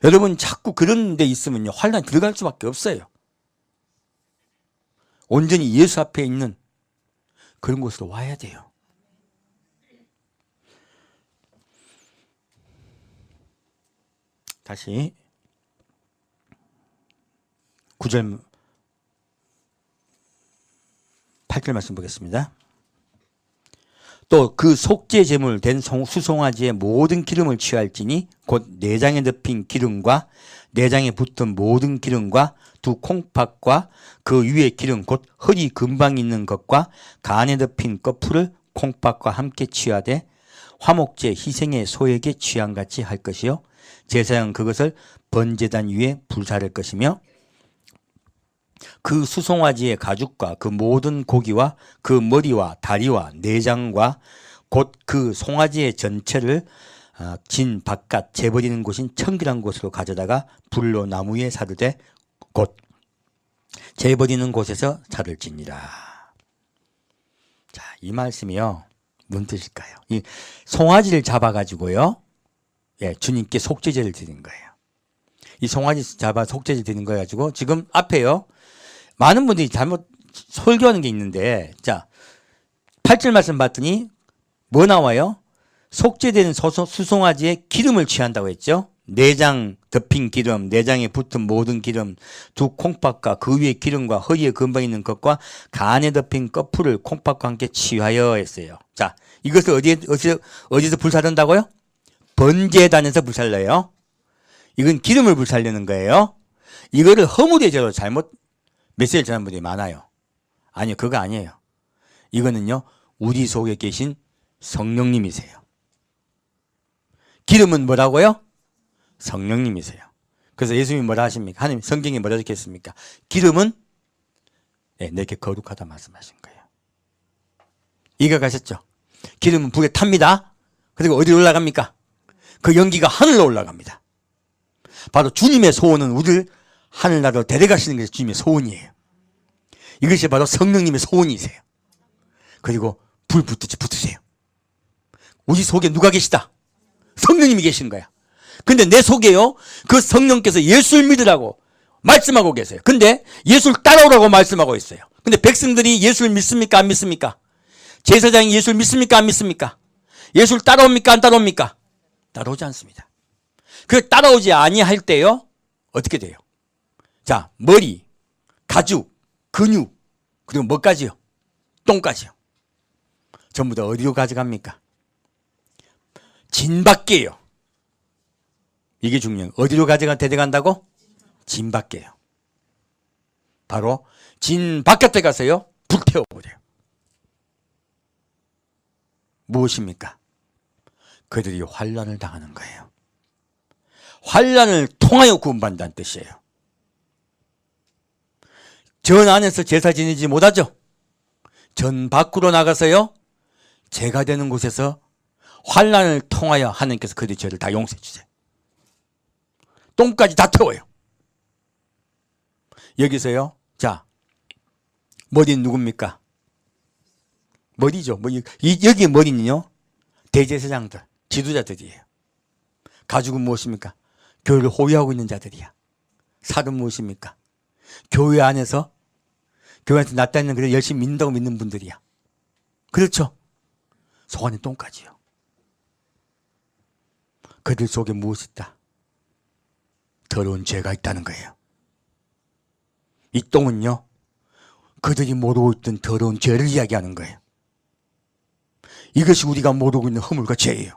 여러분, 자꾸 그런 데 있으면요, 환난 들어갈 수밖에 없어요. 온전히 예수 앞에 있는 그런 곳으로 와야 돼요. 다시 9절 8절 말씀 보겠습니다. 또 그 속죄 제물 된 수송아지의 모든 기름을 취할지니 곧 내장에 덮인 기름과 내장에 붙은 모든 기름과 두 콩팥과 그 위에 기름 곧 허리 근방에 있는 것과 간에 덮인 꺼풀을 콩팥과 함께 취하되 화목제 희생의 소에게 취향같이 할 것이요 제사장은 그것을 번제단 위에 불사를 것이며 그 수송아지의 가죽과 그 모든 고기와 그 머리와 다리와 내장과 곧 그 송아지의 전체를 진 바깥 재버리는 곳인 청결한 곳으로 가져다가 불로 나무 위에 사르되 곧 재버리는 곳에서 차를 지니라. 자, 이 말씀이요. 뭔 뜻일까요? 이 송아지를 잡아가지고요. 예, 주님께 속죄제를 드린 거예요. 이 송아지 잡아 속죄제 드린 거 가지고 지금 앞에요. 많은 분들이 잘못 설교하는 게 있는데, 자, 8절 말씀 봤더니 뭐 나와요? 속죄되는 수송아지의 기름을 취한다고 했죠. 내장 덮인 기름, 내장에 붙은 모든 기름, 두 콩팥과 그 위에 기름과 허리에 금방 있는 것과 간에 덮인 꺼풀을 콩팥과 함께 취하여 했어요. 자, 이것을 어디서 불사른다고요? 번제단에서 불살려요. 이건 기름을 불살리는 거예요. 이거를 허물의 죄로 잘못 메시지를 전하는 분들이 많아요. 아니요, 그거 아니에요. 이거는요, 우리 속에 계신 성령님이세요. 기름은 뭐라고요? 성령님이세요. 그래서 예수님이 뭐라 하십니까? 하나님 성경에 뭐라 적혔습니까? 기름은 내게 거룩하다 말씀하신 거예요. 이해가 가셨죠? 기름은 불에 탑니다. 그리고 어디로 올라갑니까? 그 연기가 하늘로 올라갑니다. 바로 주님의 소원은 우리를 하늘나라로 데려가시는 것이 주님의 소원이에요. 이것이 바로 성령님의 소원이세요. 그리고 불 붙으세요. 우리 속에 누가 계시다? 성령님이 계신 거야. 근데 내 속에요, 그 성령께서 예수를 믿으라고 말씀하고 계세요. 근데 예수를 따라오라고 말씀하고 있어요. 근데 백성들이 예수를 믿습니까? 안 믿습니까? 제사장이 예수를 믿습니까? 안 믿습니까? 예수를 따라옵니까? 안 따라옵니까? 따라오지 않습니다. 그 따라오지 아니할 때요, 어떻게 돼요? 자, 머리, 가죽, 근육, 그리고 뭐까지요? 똥까지요. 전부 다 어디로 가져갑니까? 진 밖에요. 이게 중요해요. 어디로 데려간다고? 진 밖에요. 바로 진 바깥에 가서요, 불태워버려요. 무엇입니까? 그들이 환난을 당하는 거예요. 환난을 통하여 구원받는다는 뜻이에요. 전 안에서 제사 지내지 못하죠. 전 밖으로 나가서요, 제가 되는 곳에서 환난을 통하여 하나님께서 그들의 죄를 다 용서해 주세요. 똥까지 다 태워요. 여기서요, 자, 머리는 누굽니까? 머리죠. 여기 머리는요, 대제사장들, 지도자들이에요. 가죽은 무엇입니까? 교회를 호위하고 있는 자들이야. 살은 무엇입니까? 교회 안에서 낫다 있는 그래 열심히 믿는다고 믿는 분들이야. 그렇죠? 속 안에 똥까지요. 그들 속에 무엇이 있다? 더러운 죄가 있다는 거예요. 이 똥은요, 그들이 모르고 있던 더러운 죄를 이야기하는 거예요. 이것이 우리가 모르고 있는 허물과 죄예요.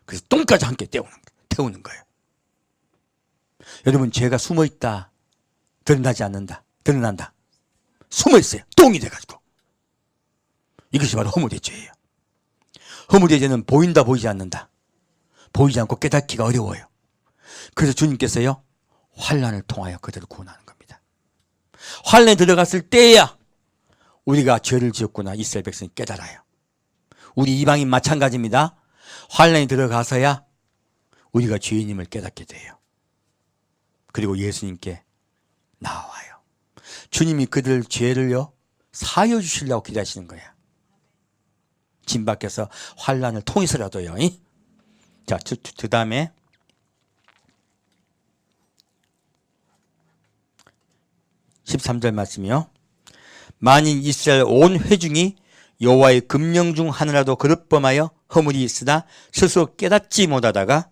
그래서 똥까지 함께 태우는 거예요. 여러분, 죄가 숨어있다, 드러나지 않는다, 드러난다. 숨어있어요. 똥이 돼가지고. 이것이 바로 허물의 죄예요. 허물의 죄는 보인다, 보이지 않는다. 보이지 않고 깨닫기가 어려워요. 그래서 주님께서요, 환난을 통하여 그들을 구원하는 겁니다. 환난에 들어갔을 때야 우리가 죄를 지었구나 이스라엘 백성이 깨달아요. 우리 이방인 마찬가지입니다. 환난에 들어가서야 우리가 죄인임을 깨닫게 돼요. 그리고 예수님께 나와요. 주님이 그들 죄를요, 사여 주시려고 기다리시는 거야. 진 밖에서 환난을 통해서라도요. 자, 그 다음에 13절 말씀이요. 만일 이스라엘 온 회중이 여호와의 금령 중 하나라도 그릇 범하여 허물이 있으나 스스로 깨닫지 못하다가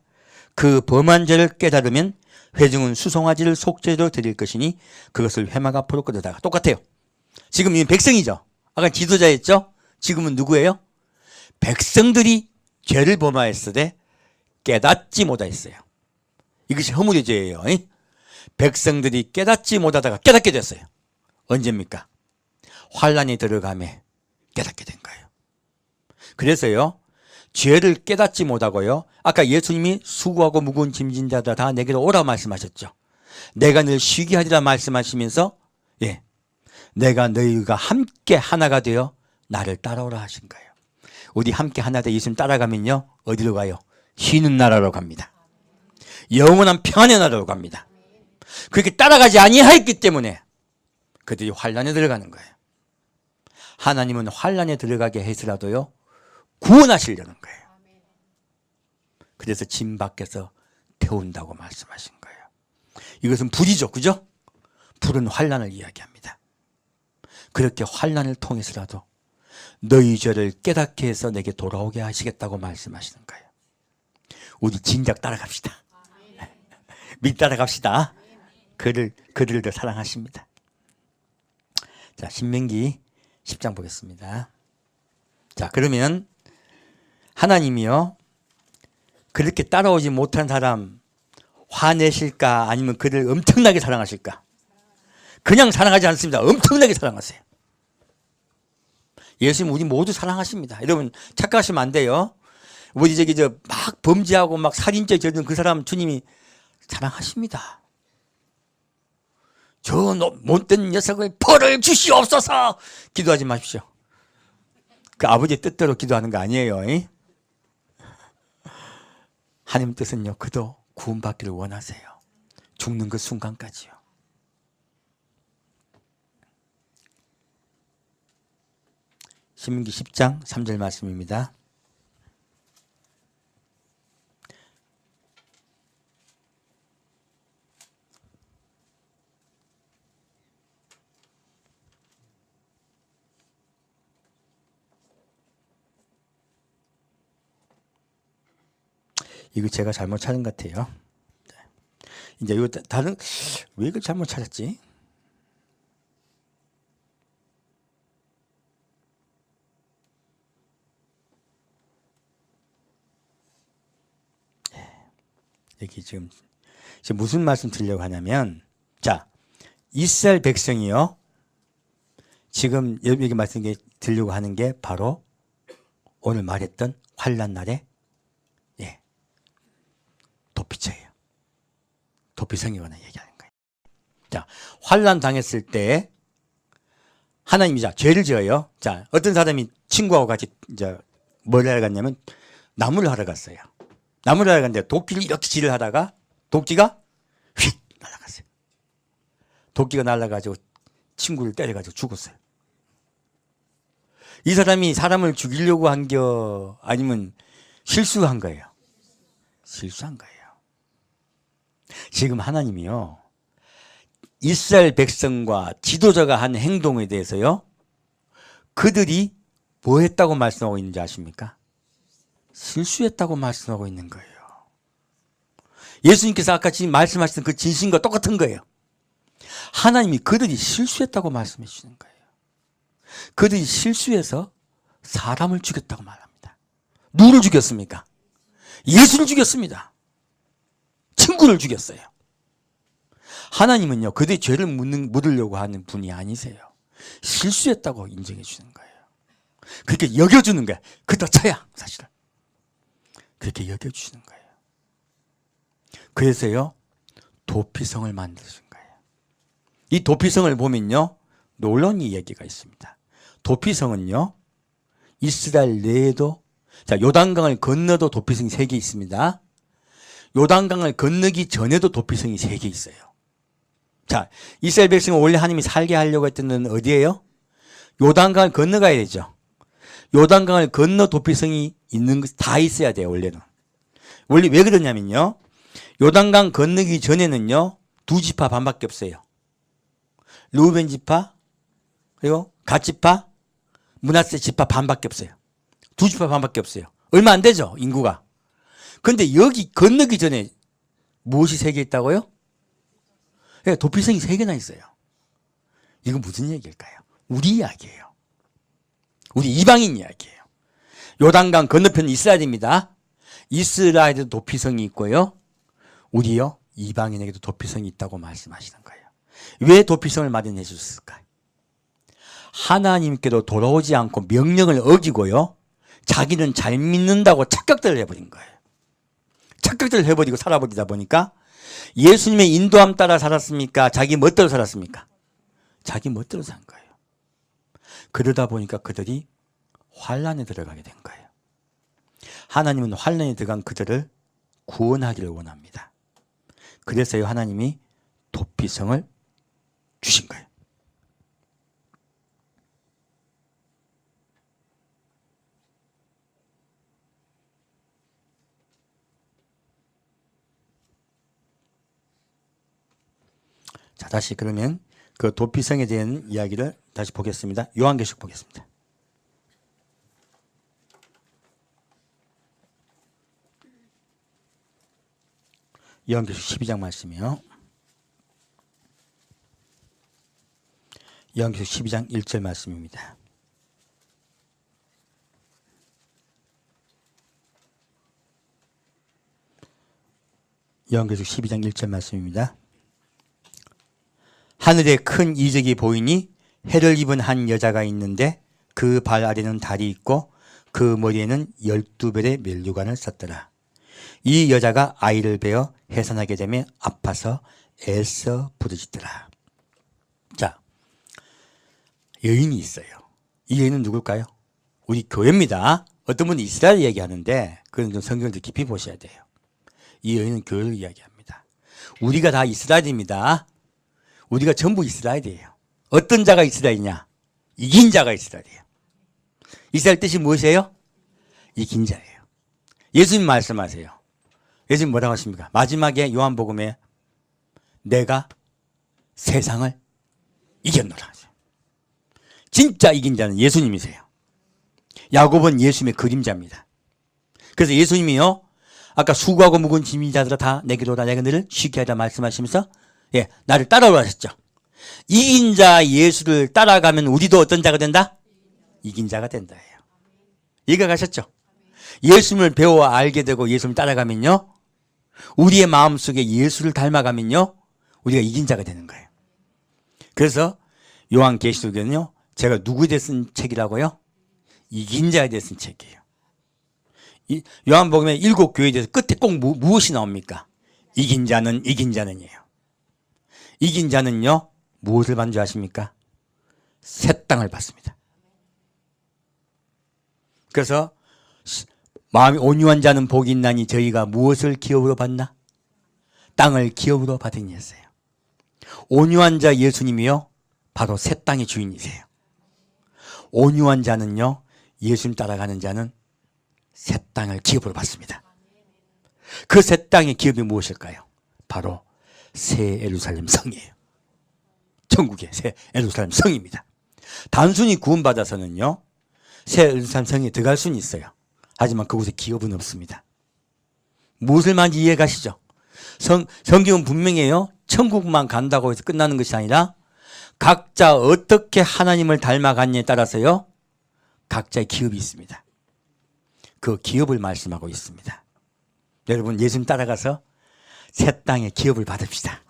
그 범한 죄를 깨달으면 회중은 수송아지를 속죄로 드릴 것이니 그것을 회막 앞으로 끌어다가. 똑같아요. 지금 이 백성이죠. 아까 지도자였죠. 지금은 누구예요? 백성들이 죄를 범하였을 때 깨닫지 못하였어요. 이것이 허물의 죄예요. 백성들이 깨닫지 못하다가 깨닫게 됐어요. 언제입니까? 환난이 들어가며 깨닫게 된 거예요. 그래서요, 죄를 깨닫지 못하고요. 아까 예수님이 수고하고 무거운 짐진 자들 다 내게로 오라 말씀하셨죠. 내가 늘 쉬게 하리라 말씀하시면서 내가 너희가 함께 하나가 되어 나를 따라오라 하신 거예요. 우리 함께 하나 되어 예수님 따라가면요. 어디로 가요? 쉬는 나라로 갑니다. 영원한 평안의 나라로 갑니다. 그렇게 따라가지 아니하였기 때문에 그들이 환난에 들어가는 거예요. 하나님은 환난에 들어가게 해서라도요. 구원하시려는 거예요. 그래서 짐 밖에서 태운다고 말씀하신 거예요. 이것은 불이죠. 그죠? 불은 환난을 이야기합니다. 그렇게 환난을 통해서라도 너희 죄를 깨닫게 해서 내게 돌아오게 하시겠다고 말씀하시는 거예요. 우리 진작 따라갑시다. 믿 따라갑시다. 그를 더 사랑하십니다. 자, 신명기 10장 보겠습니다. 자, 그러면 하나님이요 그렇게 따라오지 못한 사람 화내실까 아니면 그를 엄청나게 사랑하실까? 그냥 사랑하지 않습니다. 엄청나게 사랑하세요. 예수님 우리 모두 사랑하십니다. 여러분 착각하시면 안 돼요. 우리 막 범죄하고 막 살인죄 저지른 그 사람 주님이 사랑하십니다. 저 못된 녀석을 벌을 주시옵소서 기도하지 마십시오. 그 아버지의 뜻대로 기도하는 거 아니에요. 하나님 뜻은요 그도 구원받기를 원하세요. 죽는 그 순간까지요. 신명기 10장 3절 말씀입니다. 이거 제가 잘못 찾은 것 같아요. 이제 이거 다른 왜 이걸 잘못 찾았지? 여기 지금 무슨 말씀 드리려고 하냐면, 자, 이스라엘 백성이요. 지금 여기 말씀 드리려고 하는 게 바로 오늘 말했던 환난 날에 도피처예요. 도피성에 관한 얘기하는 거예요. 자, 환난 당했을 때 하나님이 죄를 지어요. 자, 어떤 사람이 친구하고 같이 뭘 하러 갔냐면 나무를 하러 갔어요. 나무를 하러 갔는데 도끼를 이렇게 질을 하다가 도끼가 휙 날아갔어요. 도끼가 날아가지고 친구를 때려가지고 죽었어요. 이 사람이 사람을 죽이려고 한겨 아니면 실수한 거예요? 실수한 거예요. 지금 하나님이요 이스라엘 백성과 지도자가 한 행동에 대해서요 그들이 뭐 했다고 말씀하고 있는지 아십니까? 실수했다고 말씀하고 있는 거예요. 예수님께서 아까 지금 말씀하신 그 진심과 똑같은 거예요. 하나님이 그들이 실수했다고 말씀해 주시는 거예요. 그들이 실수해서 사람을 죽였다고 말합니다. 누구를 죽였습니까? 예수를 죽였습니다. 친구를 죽였어요. 하나님은요 그들이 죄를 묻으려고 하는 분이 아니세요. 실수했다고 인정해 주는 거예요. 그렇게 여겨주는 거예요. 그도 쳐야 사실은 그렇게 여겨주시는 거예요. 그래서요 도피성을 만드신 거예요. 이 도피성을 보면요 놀라운 이야기가 있습니다. 도피성은요 이스라엘 내에도 요단강을 건너도 도피성이 3개 있습니다. 요단강을 건너기 전에도 도피성이 3개 있어요. 자, 이스라엘 백성은 원래 하나님이 살게 하려고 했던 데는 어디예요? 요단강을 건너가야 되죠. 요단강을 건너 도피성이 있는 것 다 있어야 돼요. 원래는. 원래 왜 그러냐면요 요단강 건너기 전에는요 2지파 반밖에 없어요. 르우벤 지파 그리고 갓 지파 므낫세 지파 반밖에 없어요. 2지파 반밖에 없어요. 얼마 안 되죠 인구가. 그런데 여기 건너기 전에 무엇이 3개 있다고요? 도피성이 3개나 있어요. 이건 무슨 얘기일까요? 우리 이야기예요. 우리 이방인 이야기예요. 요단강 건너편 이스라엘입니다. 이스라엘에도 도피성이 있고요. 우리요 이방인에게도 도피성이 있다고 말씀하시는 거예요. 왜 도피성을 마련해 주셨을까요? 하나님께로 돌아오지 않고 명령을 어기고요 자기는 잘 믿는다고 착각들을 해버린 거예요. 착각들을 해버리고 살아버리다 보니까 예수님의 인도함 따라 살았습니까? 자기 멋대로 살았습니까? 자기 멋대로 산 거예요. 그러다 보니까 그들이 환난에 들어가게 된 거예요. 하나님은 환난에 들어간 그들을 구원하기를 원합니다. 그래서요 하나님이 도피성을 주신 거예요. 자, 다시 그러면 그 도피성에 대한 이야기를 다시 보겠습니다. 요한계시록 보겠습니다. 요한계시록 12장 말씀이요. 요한계시록 12장 1절 말씀입니다. 요한계시록 12장 1절 말씀입니다. 하늘에 큰 이적이 보이니 해를 입은 한 여자가 있는데 그 발 아래는 달이 있고 그 머리에는 12별의 면류관을 썼더라. 이 여자가 아이를 베어 해산하게 되며 아파서 애써 부르짖더라. 자, 여인이 있어요. 이 여인은 누굴까요? 우리 교회입니다. 어떤 분이 이스라엘 얘기하는데 그건 좀 성경을 깊이 보셔야 돼요. 이 여인은 교회를 이야기합니다. 우리가 다 이스라엘입니다. 우리가 전부 이스라엘이에요. 어떤 자가 이스라엘이냐? 이긴 자가 이스라엘이에요. 이스라엘 뜻이 무엇이에요? 이긴 자예요. 예수님 말씀하세요. 예수님 뭐라고 하십니까? 마지막에 요한복음에 내가 세상을 이겼노라. 진짜 이긴 자는 예수님이세요. 야곱은 예수님의 그림자입니다. 그래서 예수님이요 아까 수고하고 무거운 짐진 자들아 다 내게로 오라 내가 너를 쉬게 하리라 말씀하시면서 나를 따라오라 하셨죠. 이긴 자 예수를 따라가면 우리도 어떤 자가 된다? 이긴 자가 된다예요. 이해가 가셨죠? 예수님을 배워 알게 되고 예수님을 따라가면요 우리의 마음속에 예수를 닮아가면요 우리가 이긴 자가 되는 거예요. 그래서 요한계시록에는요 제가 누구에 대해 쓴 책이라고요? 이긴 자에 대해 쓴 책이에요. 요한복음의 7교회에 대해서 끝에 꼭 무엇이 나옵니까? 이긴 자는이에요. 이긴 자는요 무엇을 받는 줄 아십니까? 새 땅을 받습니다. 그래서 마음이 온유한 자는 복이 있나니 저희가 무엇을 기업으로 받나? 땅을 기업으로 받으니 했어요. 온유한 자 예수님이요 바로 새 땅의 주인이세요. 온유한 자는요 예수님 따라가는 자는 새 땅을 기업으로 받습니다. 그 새 땅의 기업이 무엇일까요? 바로 새 예루살렘 성이에요. 천국의 새 예루살렘 성입니다. 단순히 구원받아서는요 새 예루살렘 성에 들어갈 수는 있어요. 하지만 그곳에 기업은 없습니다. 무엇을 많이 이해 가시죠? 성경은 분명해요. 천국만 간다고 해서 끝나는 것이 아니라 각자 어떻게 하나님을 닮아갔냐에 따라서요 각자의 기업이 있습니다. 그 기업을 말씀하고 있습니다. 여러분 예수님 따라가서 새 땅의 기업을 받읍시다.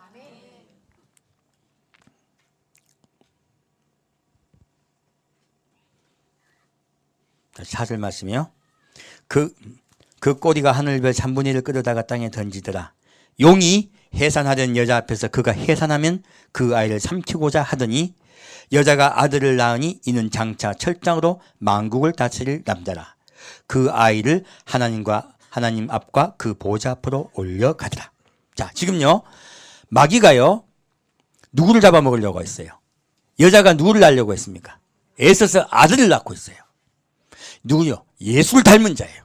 다시 4절 말씀이요. 그 꼬리가 하늘별 3분의 1을 끌어다가 땅에 던지더라. 용이 해산하던 여자 앞에서 그가 해산하면 그 아이를 삼키고자 하더니 여자가 아들을 낳으니 이는 장차 철장으로 만국을 다스릴 남자라. 그 아이를 하나님 앞과 그 보좌 앞으로 올려가더라. 자, 지금요 마귀가요 누구를 잡아먹으려고 했어요? 여자가 누구를 낳으려고 했습니까? 애써서 아들을 낳고 있어요. 누구요? 예수를 닮은 자예요.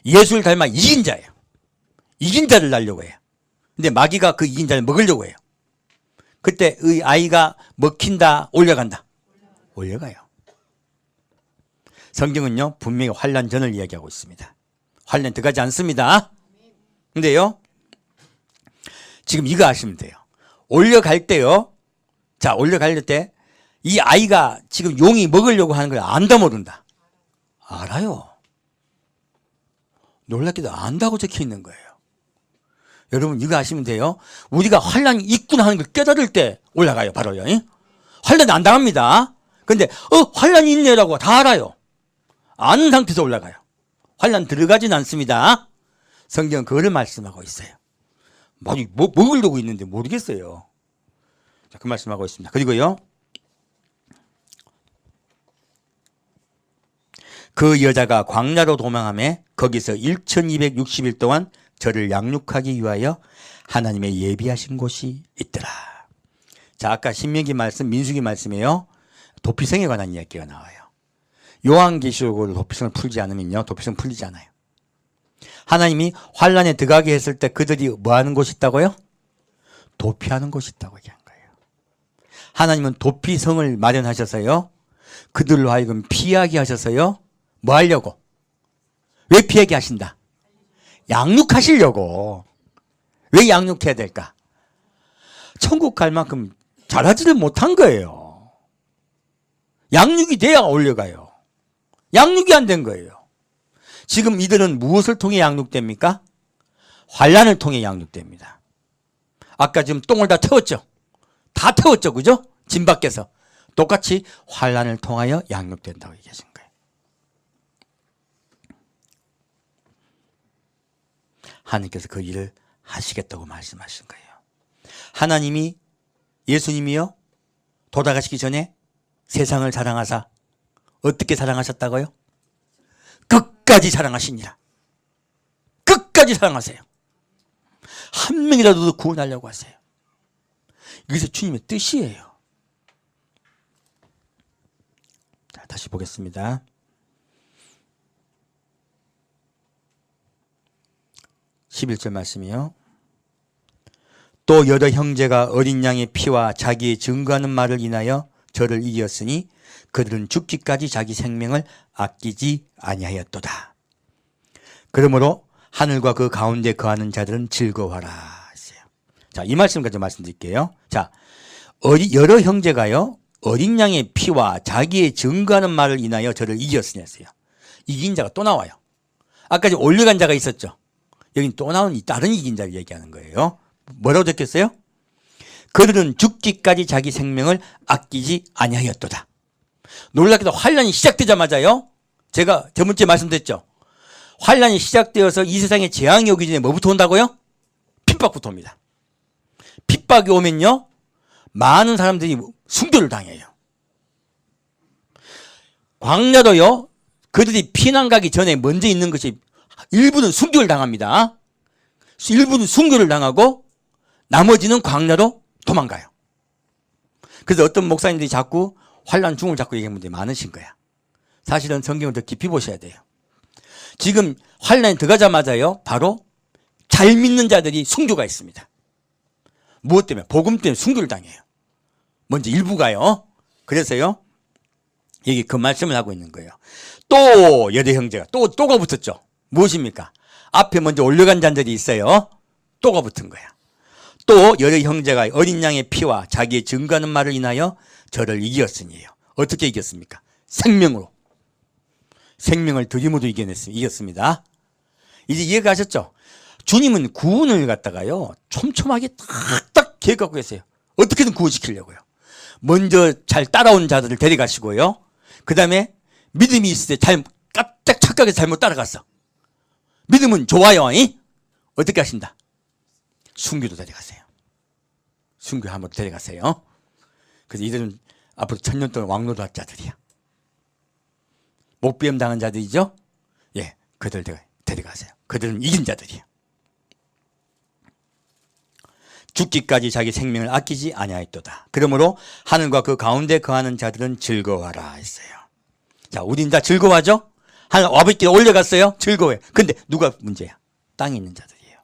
예수를 닮아 이긴 자예요. 이긴 자를 낳으려고 해요. 근데 마귀가 그 이긴 자를 먹으려고 해요. 그때 의 아이가 먹힌다 올려간다? 올려가요. 성경은요 분명히 환난 전을 이야기하고 있습니다. 환난 들어가지 않습니다. 근데요 지금 이거 아시면 돼요. 올려갈 때요 자 올려갈 때 이 아이가 지금 용이 먹으려고 하는 걸 안다 모른다? 알아요. 놀랍게도 안다고 적혀 있는 거예요. 여러분 이거 아시면 돼요. 우리가 환난이 있구나 하는 걸 깨달을 때 올라가요. 바로요. 환난 안 당합니다. 근데 환난이 있네라고 다 알아요. 아는 상태에서 올라가요. 환란 들어가진 않습니다. 성경은 그거를 말씀하고 있어요. 뭘 두고 있는데 모르겠어요. 자, 그 말씀하고 있습니다. 그리고요, 그 여자가 광야로 도망하며 거기서 1260일 동안 저를 양육하기 위하여 하나님의 예비하신 곳이 있더라. 자, 아까 신명기 말씀, 민수기 말씀이에요. 도피성에 관한 이야기가 나와요. 요한계시록으로 도피성을 풀지 않으면요, 도피성 풀리지 않아요. 하나님이 환란에 들어가게 했을 때 그들이 뭐 하는 곳이 있다고요? 도피하는 곳이 있다고 얘기한 거예요. 하나님은 도피성을 마련하셔서요, 그들로 하여금 피하게 하셔서요, 뭐 하려고? 왜 피하게 하신다? 양육하시려고. 왜 양육해야 될까? 천국 갈 만큼 잘하지를 못한 거예요. 양육이 돼야 올려가요. 양육이 안 된 거예요. 지금 이들은 무엇을 통해 양육됩니까? 환란을 통해 양육됩니다. 아까 지금 똥을 다 태웠죠? 다 태웠죠, 그죠? 짐 밖에서. 똑같이 환란을 통하여 양육된다고 얘기하신 거예요. 하나님께서 그 일을 하시겠다고 말씀하신 거예요. 하나님이, 예수님이요, 돌아가시기 전에 세상을 사랑하사 어떻게 사랑하셨다고요? 끝까지 사랑하시니라. 끝까지 사랑하세요. 한 명이라도 구원하려고 하세요. 이것이 주님의 뜻이에요. 자, 다시 보겠습니다. 11절 말씀이요. 또 여러 형제가 어린 양의 피와 자기의 증거하는 말을 인하여 저를 이겼으니 그들은 죽기까지 자기 생명을 아끼지 아니하였도다. 그러므로 하늘과 그 가운데 거하는 자들은 즐거워하라 했어요. 자, 이 말씀까지 말씀드릴게요. 자, 여러 형제가요, 어린 양의 피와 자기의 증거하는 말을 인하여 저를 이겼으니 했어요. 이긴 자가 또 나와요. 아까 지금 올려간 자가 있었죠. 여긴 또 나온 다른 이긴 자를 얘기하는 거예요. 뭐라고 적혔어요? 그들은 죽기까지 자기 생명을 아끼지 아니하였도다. 놀랍게도 환란이 시작되자마자요, 제가 저번주에 말씀드렸죠. 환란이 시작되어서 이 세상에 재앙이 오기 전에 뭐부터 온다고요? 핍박부터 옵니다. 핍박이 오면요, 많은 사람들이 순교를 당해요. 광야도요, 그들이 피난 가기 전에 먼저 있는 것이 일부는 순교를 당합니다. 일부는 순교를 당하고 나머지는 광야로 도망가요. 그래서 어떤 목사님들이 자꾸 환란 중을 자꾸 얘기하는 분들이 많으신 거야. 사실은 성경을 더 깊이 보셔야 돼요. 지금 환란에 들어가자마자요, 바로 잘 믿는 자들이 순교가 있습니다. 무엇 때문에? 복음 때문에 순교를 당해요. 먼저 일부가요. 그래서요, 여기 그 말씀을 하고 있는 거예요. 또 여러 형제가 또가 붙었죠. 무엇입니까? 앞에 먼저 올려간 자들이 있어요. 또가 붙은 거야. 또 여러 형제가 어린 양의 피와 자기의 증거하는 말을 인하여 저를 이겼으니요. 어떻게 이겼습니까? 생명으로. 생명을 들임으로 이겼습니다. 이제 이해가셨죠? 주님은 구원을 갖다가요, 촘촘하게 딱딱 계획하고 계세요. 어떻게든 구원시키려고요. 먼저 잘 따라온 자들을 데려가시고요, 그 다음에 믿음이 있을 때 깜짝 착각해서 잘못 따라갔어. 믿음은 좋아요. 어떻게 하신다? 순교도 데려가세요. 순교 한번 데려가세요. 그래서 이들은 앞으로 1000년 동안 왕노릇할 자들이야. 목비험 당한 자들이죠. 예, 그들 데려가세요. 그들은 이긴 자들이야. 죽기까지 자기 생명을 아끼지 아니하였도다. 그러므로 하늘과 그 가운데 거하는 자들은 즐거워하라 했어요. 자, 우린 다 즐거워하죠? 하늘 아버지께 올려갔어요? 즐거워해. 근데 누가 문제야? 땅에 있는 자들이에요.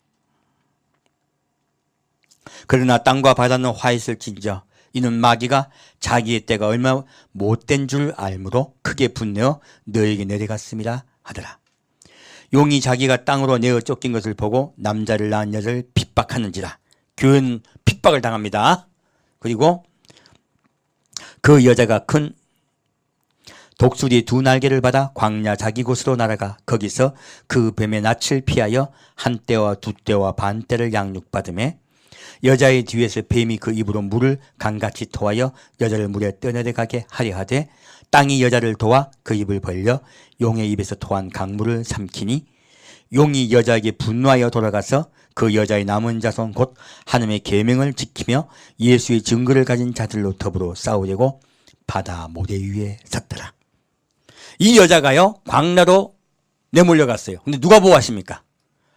그러나 땅과 바다는 화있을진저 이는 마귀가 자기의 때가 얼마나 못된 줄 알므로 크게 분내어 너에게 내려갔습니다 하더라. 용이 자기가 땅으로 내어 쫓긴 것을 보고 남자를 낳은 여자를 핍박하는지라. 교회는 핍박을 당합니다. 그리고 그 여자가 큰 독수리 2날개를 받아 광야 자기 곳으로 날아가 거기서 그 뱀의 낯을 피하여 한 떼와 2떼와 반 떼를 양육받으며 여자의 뒤에서 뱀이 그 입으로 물을 강같이 토하여 여자를 물에 떠내려가게 하려 하되 땅이 여자를 도와 그 입을 벌려 용의 입에서 토한 강물을 삼키니 용이 여자에게 분노하여 돌아가서 그 여자의 남은 자손 곧 하나님의 계명을 지키며 예수의 증거를 가진 자들로 더불어 싸우려고 바다 모래 위에 섰더라. 이 여자가요 광야로 내몰려갔어요. 근데 누가 보호하십니까?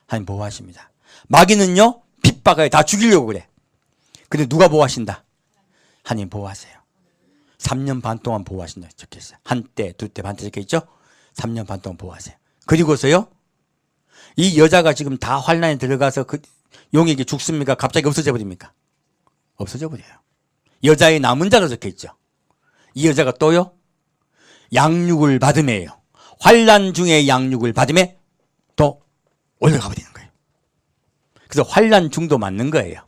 하나님 보호하십니다. 마귀는요 핍박하여 다 죽이려고 그래. 근데 누가 보호하신다? 하나님 보호하세요. 3년 반 동안 보호하신다 적혀있어요. 한때, 두때, 반때 적혀있죠? 3년 반 동안 보호하세요. 그리고서요 이 여자가 지금 다 환란에 들어가서 그 용에게 죽습니까? 갑자기 없어져 버립니까? 없어져 버려요. 여자의 남은 자로 적혀있죠. 이 여자가 또요 양육을 받음에요. 환란 중에 양육을 받음에 또 올라가 버리는 거예요. 그래서 환란 중도 맞는 거예요.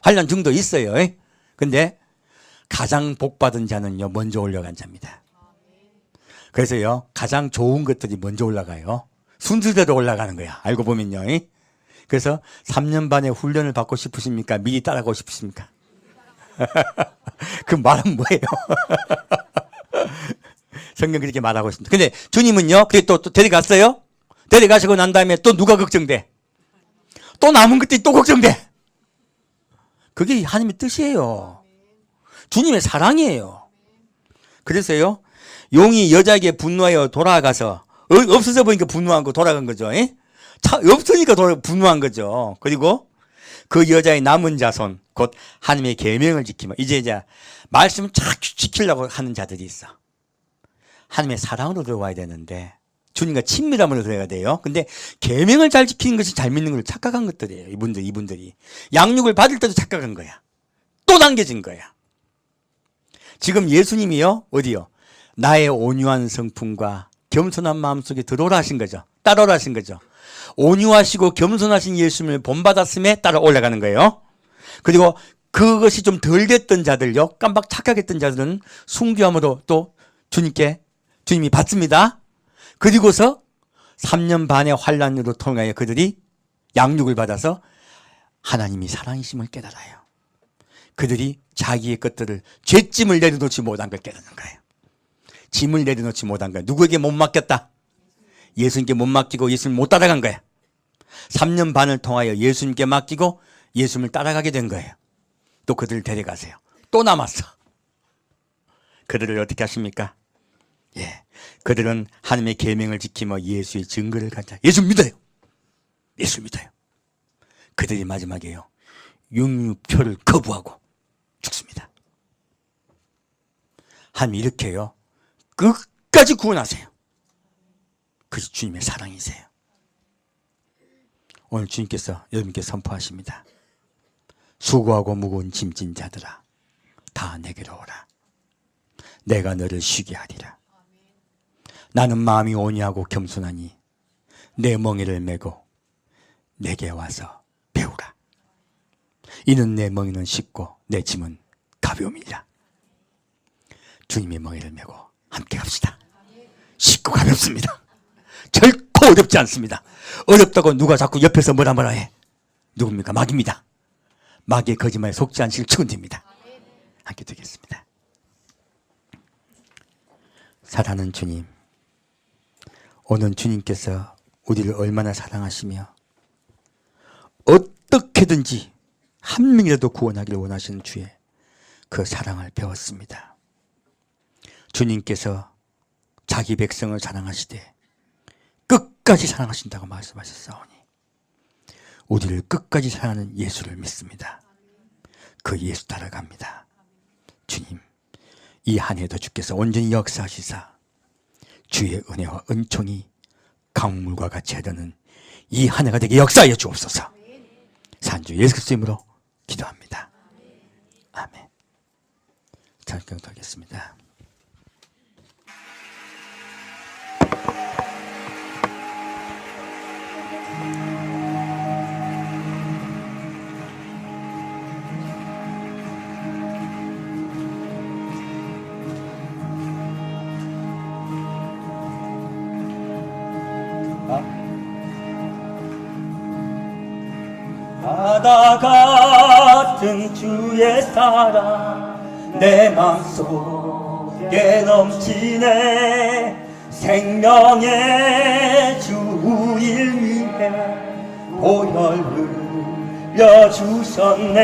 환란 중도 있어요. 근데 가장 복받은 자는요 먼저 올라간 자입니다. 그래서요 가장 좋은 것들이 먼저 올라가요. 순서대로 올라가는 거야. 알고 보면요. 그래서 3년 반의 훈련을 받고 싶으십니까? 미리 따라가고 싶으십니까? 그 말은 뭐예요? 성경 그렇게 말하고 있습니다. 근데 주님은요 그래 또 데려갔어요. 데려가시고 난 다음에 또 누가 걱정돼? 또 남은 것들이 또 걱정돼. 그게 하나님의 뜻이에요. 주님의 사랑이에요. 그래서요 용이 여자에게 분노하여 돌아가서 없어져 보니까 분노한 거 돌아간 거죠. 없으니까 분노한 거죠. 그리고 그 여자의 남은 자손 곧 하나님의 계명을 지키며 이제 말씀을 착 지키려고 하는 자들이 있어. 하나님의 사랑으로 들어와야 되는데 주님과 친밀함으로 들어가야 돼요. 근데 계명을 잘 지키는 것이 잘 믿는 걸 착각한 것들이에요. 이분들이 양육을 받을 때도 착각한 거야. 또 당겨진 거야. 지금 예수님이요 어디요? 나의 온유한 성품과 겸손한 마음속에 들어오라 하신 거죠. 따라오라 하신 거죠. 온유하시고 겸손하신 예수님을 본받았음에 따라 올라가는 거예요. 그리고 그것이 좀 덜 됐던 자들요 깜빡 착각했던 자들은 순교함으로 또 주님이 받습니다. 그리고서 3년 반의 환란으로 통하여 그들이 양육을 받아서 하나님이 사랑이심을 깨달아요. 그들이 자기의 것들을 죄짐을 내려놓지 못한 걸 깨닫는 거예요. 짐을 내려놓지 못한 거예요. 누구에게 못 맡겼다? 예수님께 못 맡기고 예수님 못 따라간 거야. 3년 반을 통하여 예수님께 맡기고 예수님을 따라가게 된 거예요. 또 그들을 데려가세요. 또 남았어. 그들을 어떻게 하십니까? 그들은 하나님의 계명을 지키며 예수의 증거를 가자. 예수 믿어요. 예수 믿어요. 그들이 마지막에요 육류표를 거부하고 죽습니다. 하나님이 이렇게요 끝까지 구원하세요. 그것이 주님의 사랑이세요. 오늘 주님께서 여러분께 선포하십니다. 수고하고 무거운 짐진 자들아 다 내게로 오라. 내가 너를 쉬게 하리라. 나는 마음이 온유하고 겸손하니 내 멍에를 메고 내게 와서 배우라. 이는 내 멍에는 쉽고 내 짐은 가벼움이라. 주님의 멍에를 메고 함께 갑시다. 쉽고 가볍습니다. 결코 어렵지 않습니다. 어렵다고 누가 자꾸 옆에서 뭐라 해. 누굽니까? 마귀입니다. 마귀의 거짓말에 속지 않으실 축원됩니다. 함께 드리겠습니다. 사랑하는 주님, 오늘 주님께서 우리를 얼마나 사랑하시며 어떻게든지 한 명이라도 구원하기를 원하시는 주의 그 사랑을 배웠습니다. 주님께서 자기 백성을 사랑하시되 끝까지 사랑하신다고 말씀하셨사오니 우리를 끝까지 사랑하는 예수를 믿습니다. 그 예수 따라갑니다. 주님, 이 한 해도 주께서 온전히 역사하시사 주의 은혜와 은총이 강물과 같이 흐르는 이 한 해가 되게 역사하여 주옵소서. 산주 예수 그리스도 이름으로 기도합니다. 아멘. 잠깐 기도하겠습니다. 바다 같은 주의 사랑 내 맘속에 게 넘치네. 생명의 주일 위해 보혈 흘려주셨네.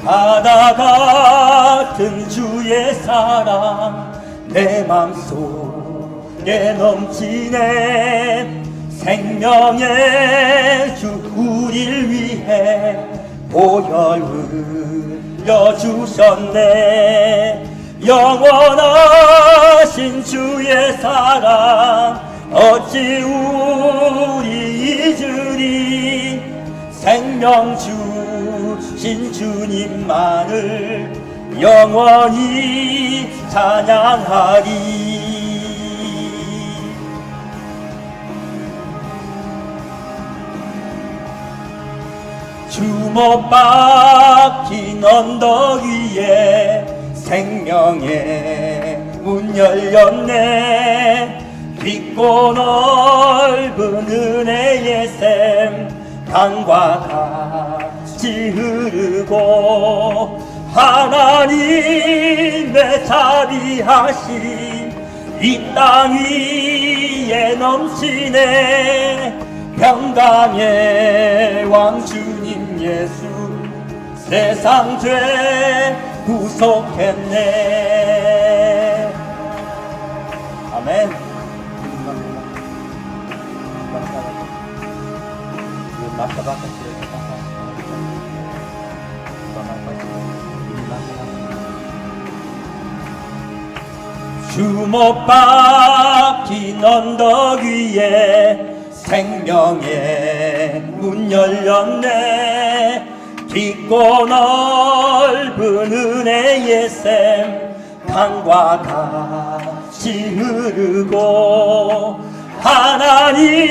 바다 같은 주의 사랑 내 맘속에 넘치네. 생명의 주 우릴 위해 보혈 흘려주셨네. 영원하신 주의 사랑 어찌 우리 잊으리. 생명 주신 주님만을 영원히 찬양하리. 주 못 박힌 언덕 위에 생명의 문 열렸네. 깊고 넓은 은혜의 샘 강과 같이 흐르고 하나님의 자비하심 이 땅 위에 넘치네. 평강의 왕 주님 예수 세상 죄 구속했네. 아멘. 주 못 박힌 언덕 위에 생명의 문 열렸네. 깊고 넓은 은혜의 샘 강과 같이 흐르고 하나님의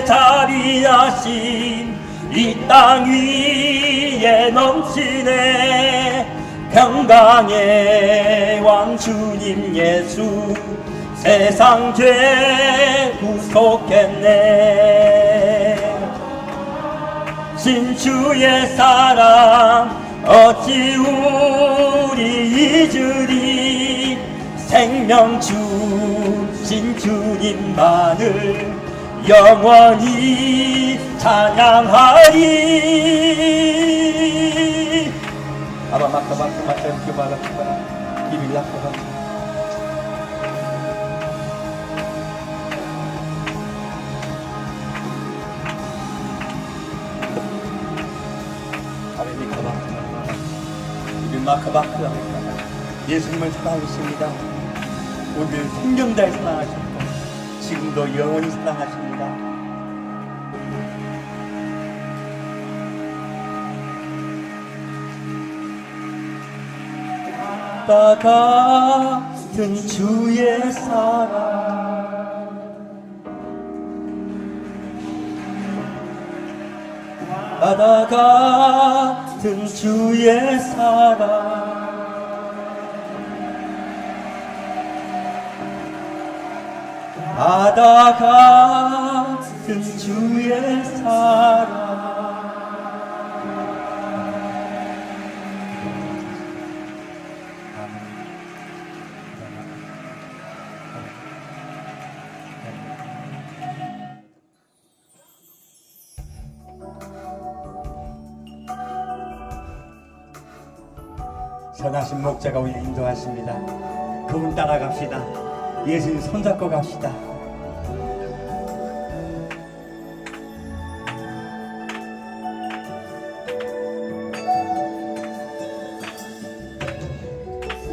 자비하심 이 땅 위에 넘치네. 평강의 왕 주님 예수 세상 죄 구속했네. 진주의 사랑 어찌 우리 잊으리. 생명 주신 주님만을 영원히 찬양하리. 아마 마카마카 기발라 기빌라카바 마카바크 예수님을 사랑하십니다. 오늘 생명 다해 사랑하셨고 지금도 영원히 사랑하십니다. 바다 같은 주의 사랑 바다 같은 주의 사랑 바다 같은 주의 사랑 선하신 목자가 우리 인도하십니다. 그분 따라갑시다. 예수님 손잡고 갑시다.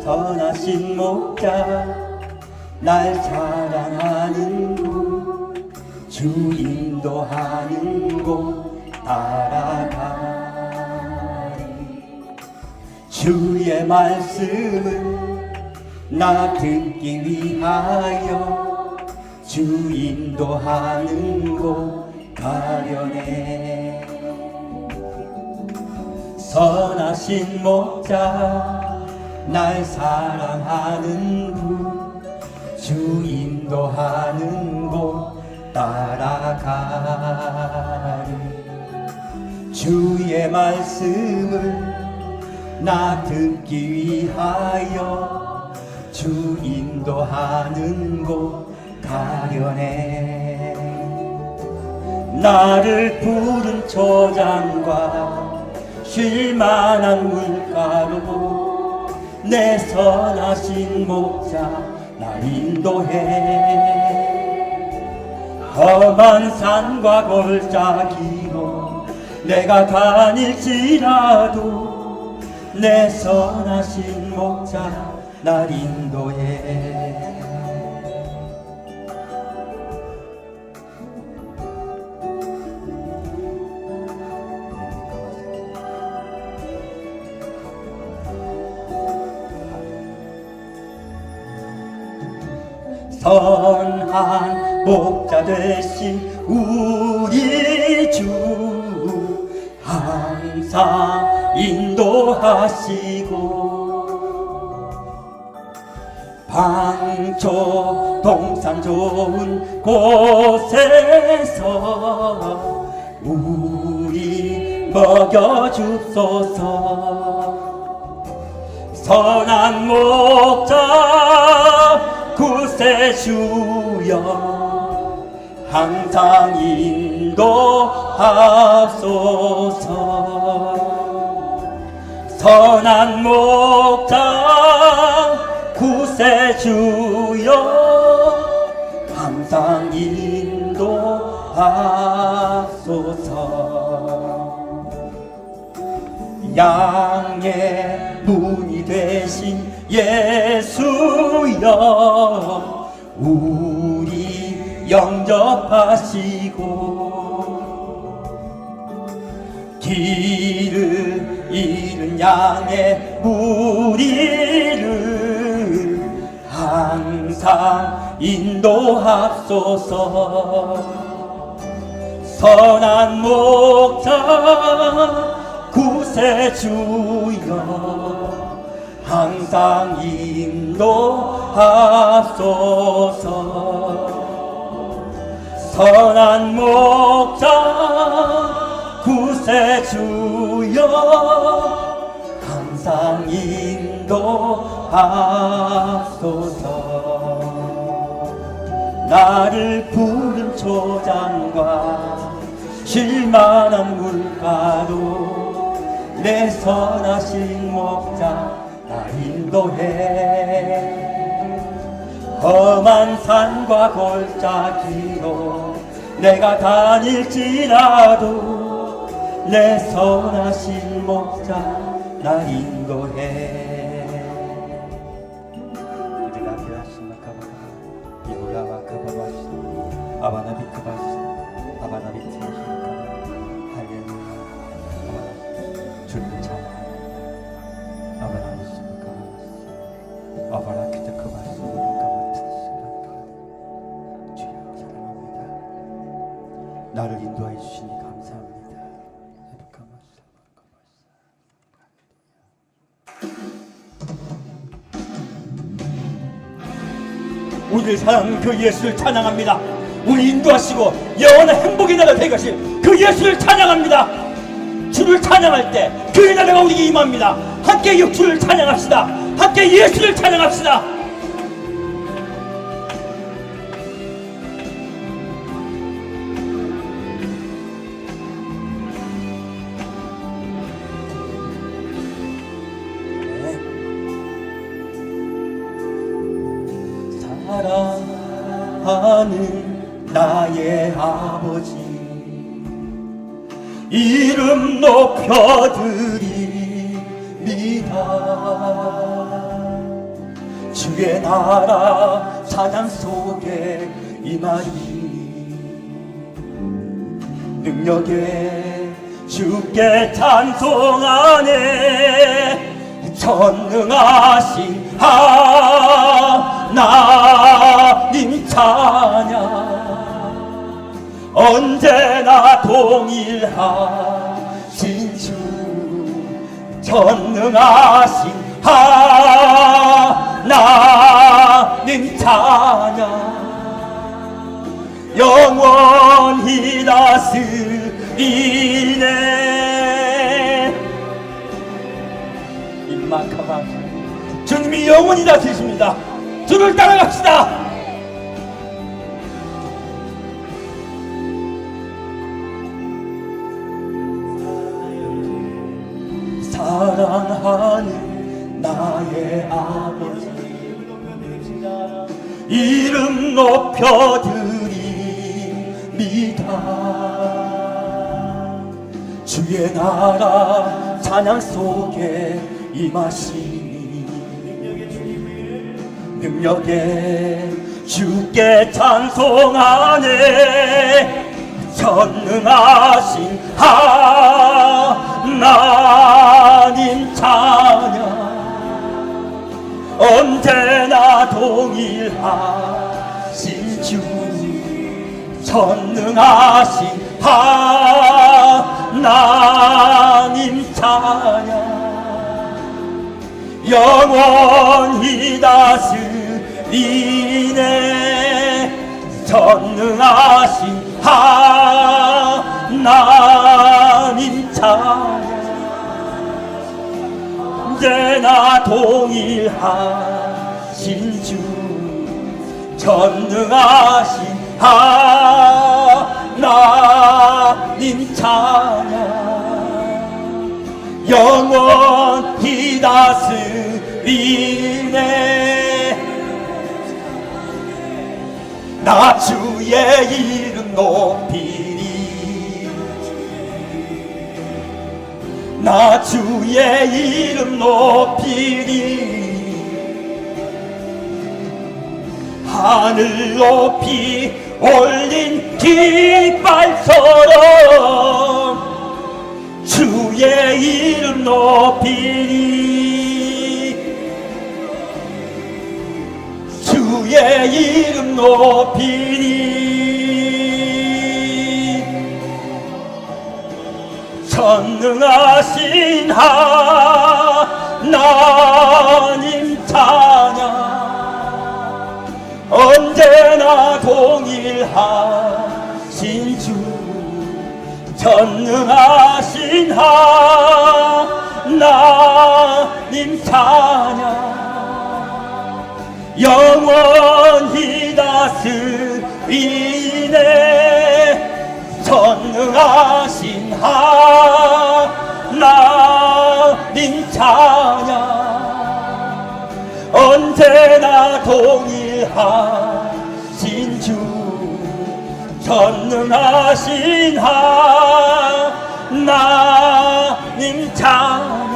선하신 목자 날 사랑하는 곳 주 인도하는 곳 따라가. 주의 말씀을 나 듣기 위하여 주 인도하는 곳 가려네. 선하신 목자 날 사랑하는 주 인도하는 곳 따라가리. 주의 말씀을 나 듣기 위하여 주 인도하는 곳 가려네. 나를 푸른 초장과 쉴만한 물가로 내 선하신 목자 날 인도해. 험한 산과 골짜기로 내가 다닐지라도 내 선하신 목자 날 인도해. 선한 목자 되신 우리 주 항상 인도하시고 방초 동산 좋은 곳에서 우리 먹여줍소서. 선한 목자 구세주여 항상 인도하소서. 선한 목자 구세주여 항상 인도하소서. 양의 문이 되신 예수여 우리 영접하시고 길을 잃은 양의 무리를 항상 인도하소서. 선한 목자 구세주여 항상 인도하소서. 선한 목자 구세주여 항상 인도하소서. 나를 푸른 초장과 쉴만한 물가로 내 선하신 목자 날 인도해. 험한 산과 골짜기로 내가 다닐지라도 내 선하신 목자 날 인도해. 우리가 기라시나 가바가 이불라와 가바바시 아바나비 가바시 아바나비 티마시나 할렐루야. 주님 찬양. 아바나비시니까 아바라키테 그바시니까 주여 사랑합니다. 나를 인도해 주시니 감사합니다. 우리를 사랑하는 그 예수를 찬양합니다. 우리 인도하시고 영원한 행복의 나라 되게 하실 그 예수를 찬양합니다. 주를 찬양할 때 그의 나라가 우리에게 임합니다. 함께 주를 찬양합시다. 함께 예수를 찬양합시다. 사랑하는 나의 아버지 이름 높여드립니다. 주의 나라 찬양 속에 임하리. 능력에 주께 찬송하네. 전능하신 하나님 찬양 언제나 동일하신 주 전능하신 하나님 찬양 영원히 다스리네. 임마카마 주님이 영원히 다스리십니다. 주를 따라갑시다. 사랑하는 나의 아버지 이름 높여드립니다. 주의 나라 찬양 속에 임하시니 능력에 주께 찬송하네. 전능하신 하나님 찬양 언제나 동일하신 주 전능하신 하나님 찬양 영원히 다스리네. 전능하신 하나님 찬양 언제나 동일하신 주 전능하신 하나님 찬양 영원히 다스리네. 나 주의 이름 높이리. 나 주의 이름 높이리. 하늘 높이 올린 깃발처럼 주의 이름 높이리. 주의 이름 높이리. 전능하신 하나님 찬양 언제나 동일하신 주 전능하신 하나님 찬양 영원히 다스리네. 전능하신 하나님 찬양 언제나 동일하신 주 전능하신 하나님 찬양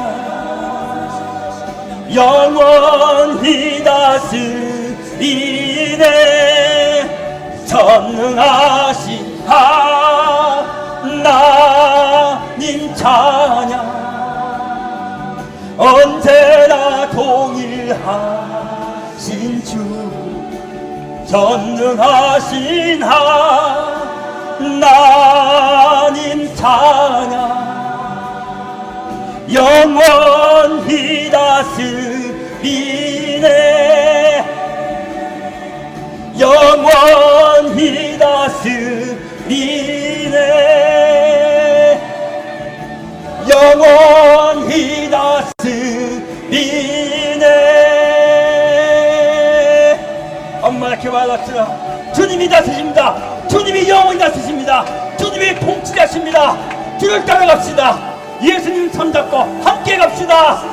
영원히 다스리네. 전능하신 하나님 찬양 언제나 동일하신 주 전능하신 하나님 찬양 영원히 다스리네. 영원히 다스리네. 영원히 다스리네. 엄마 기발합시다. 주님이 다스십니다. 주님이 영원히 다스십니다. 주님이 통치하십니다. 주를 따라갑시다. 예수님 손잡고 함께 갑시다.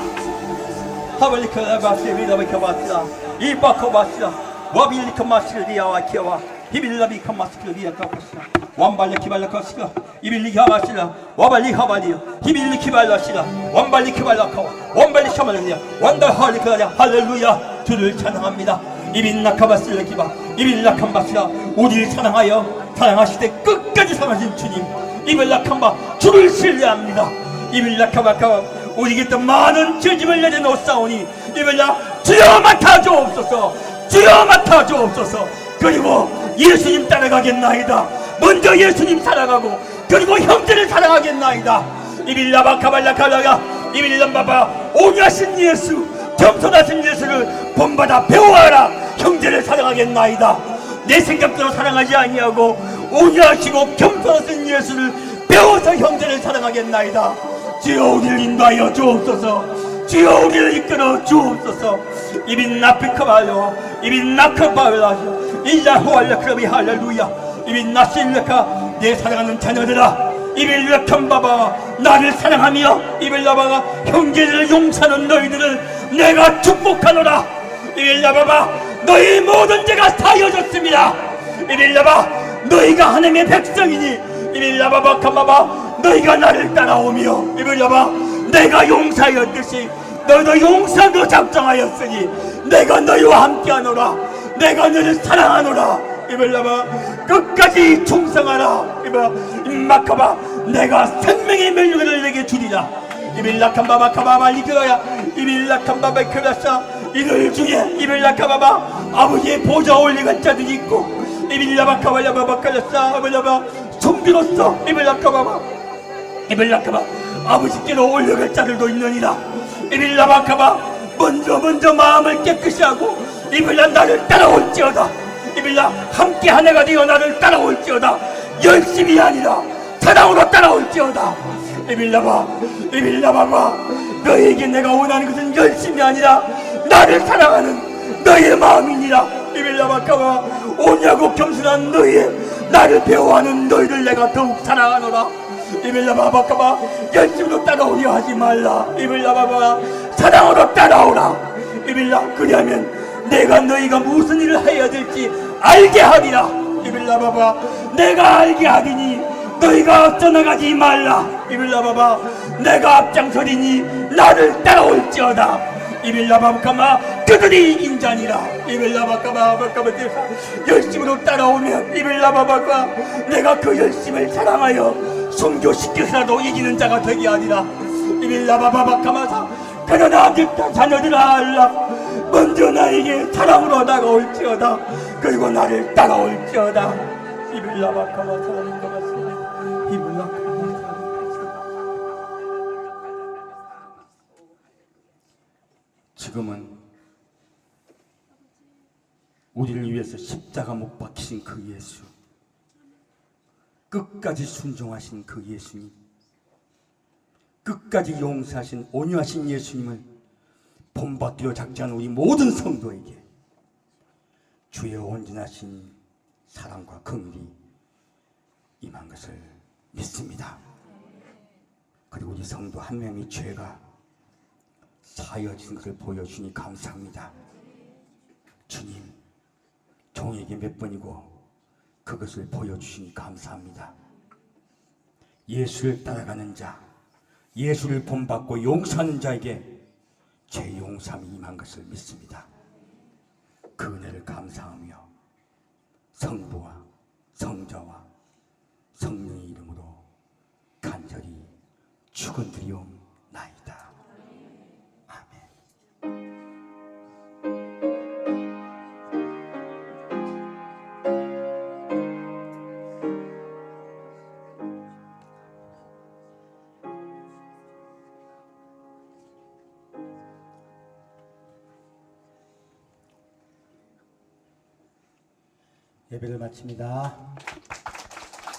하발리카바스리다바카바스라 이바코바스라 와빌리카마스리아와 키와 히빌라비카마스리아카바스라 완발리키발라카스라 이빌리카바스라 와발리카바리아 히빌리키발라시라 완발리키발라카 완발리카말리아 완다할리카야 할렐루야. 주를 찬양합니다. 이빌라카바스라키바 이빌라칸바스라 우리를 찬양하여 사랑하시되 끝까지 사랑하신 주님 이빌라칸바 주를 신뢰합니다. 이빌라카바카 우리에게 많은 죄짐을 내려놓사오니 이빌라 주여 맡아주옵소서. 주여 맡아주옵소서. 그리고 예수님 따라가겠나이다. 먼저 예수님 사랑하고 그리고 형제를 사랑하겠나이다. 이빌라바카발라카라가 이빌람바바 오냐신 예수 겸손하신 예수를 본받아 배워하라. 형제를 사랑하겠나이다. 내 생각대로 사랑하지 아니하고 온유하시고 겸손하신 예수를 배워서 형제를 사랑하겠나이다. 주여 우리를 인도하여 주옵소서. 주여 우리를 이끌어 주옵소서. 이빈 나피카발로 이빈 나카발라시오 이자호알라 크라비 할렐루야. 이빈 나실레카 내 사랑하는 자녀들아, 이빌라 캄바바 나를 사랑하며 이빌라바가 형제들을 용서하는 너희들을 내가 축복하노라. 이빌라바바 너희 모든 죄가 사여졌습니다. 이빌라바 너희가 하나님의 백성이니 이빌라바바 캄바바 너희가 나를 따라오며 이빌라바 내가 용서하였듯이 너희도 용서도 작정하였으니 내가 너희와 함께하노라. 내가 너를 사랑하노라. 이빌라바 끝까지 충성하라. 이마카바 내가 생명의 멸류관을 내게 주리라. 이빌라캄바바카바바 이겨야 이빌라캄바바 그라사 이들 중에 이빌라카바바 아버지의 보좌 올리간 자들이 있고 이빌라바카발라바바 칼라사 아벨라바 성비로서 이빌라카바바 아버지께로 올려갈 자들도 있느니라. 이빌라바카바 먼저 마음을 깨끗이 하고 이빌라 나를 따라올지어다. 이빌라 함께 하나가 되어 나를 따라올지어다. 열심이 아니라 사랑으로 따라올지어다. 이빌라바바 너희에게 내가 원하는 것은 열심이 아니라 나를 사랑하는 너희의 마음이니라. 이빌라바카바 오냐고 겸손한 너희의 나를 배워하는 너희를 내가 더욱 사랑하노라. 이빌라바바카바 열심으로 따라오려 하지 말라. 이빌라바바 사랑으로 따라오라. 이빌라 그리하면 내가 너희가 무슨 일을 해야 될지 알게 하리라. 이빌라바바 내가 알게 하리니 너희가 앞서나가지 말라. 이빌라바바 내가 앞장서리니 나를 따라올지어다. 이빌라바카마 그들이 인자니라. 이빌라바카마 열심으로 따라오면 이빌라바바가 내가 그 열심을 사랑하여 순교시켜서라도 이기는 자가 되게 하리라. 이빌라바바카마사 그러나 자녀들아 알라. 먼저 나에게 사랑으로 다가올지어다. 그리고 나를 따라올지어다. 이빌라바카마 사랑인 것 같습니다. 이빌라카마 지금은 우리를 위해서 십자가 못 박히신 그 예수, 끝까지 순종하신 그 예수님, 끝까지 용서하신 온유하신 예수님을 본받들여 작정한 우리 모든 성도에게 주의 온전하신 사랑과 긍휼이 임한 것을 믿습니다. 그리고 우리 성도 한 명의 죄가 사여진 것을 보여주니 감사합니다. 주님, 종에게 몇 번이고 그것을 보여주시니 감사합니다. 예수를 따라가는 자, 예수를 본받고 용서하는 자에게 죄 용서함이 임한 것을 믿습니다. 그 은혜를 감사하며 성부와 성자와 성령의 이름으로 간절히 축원드리옵나이다. 예배를 마칩니다.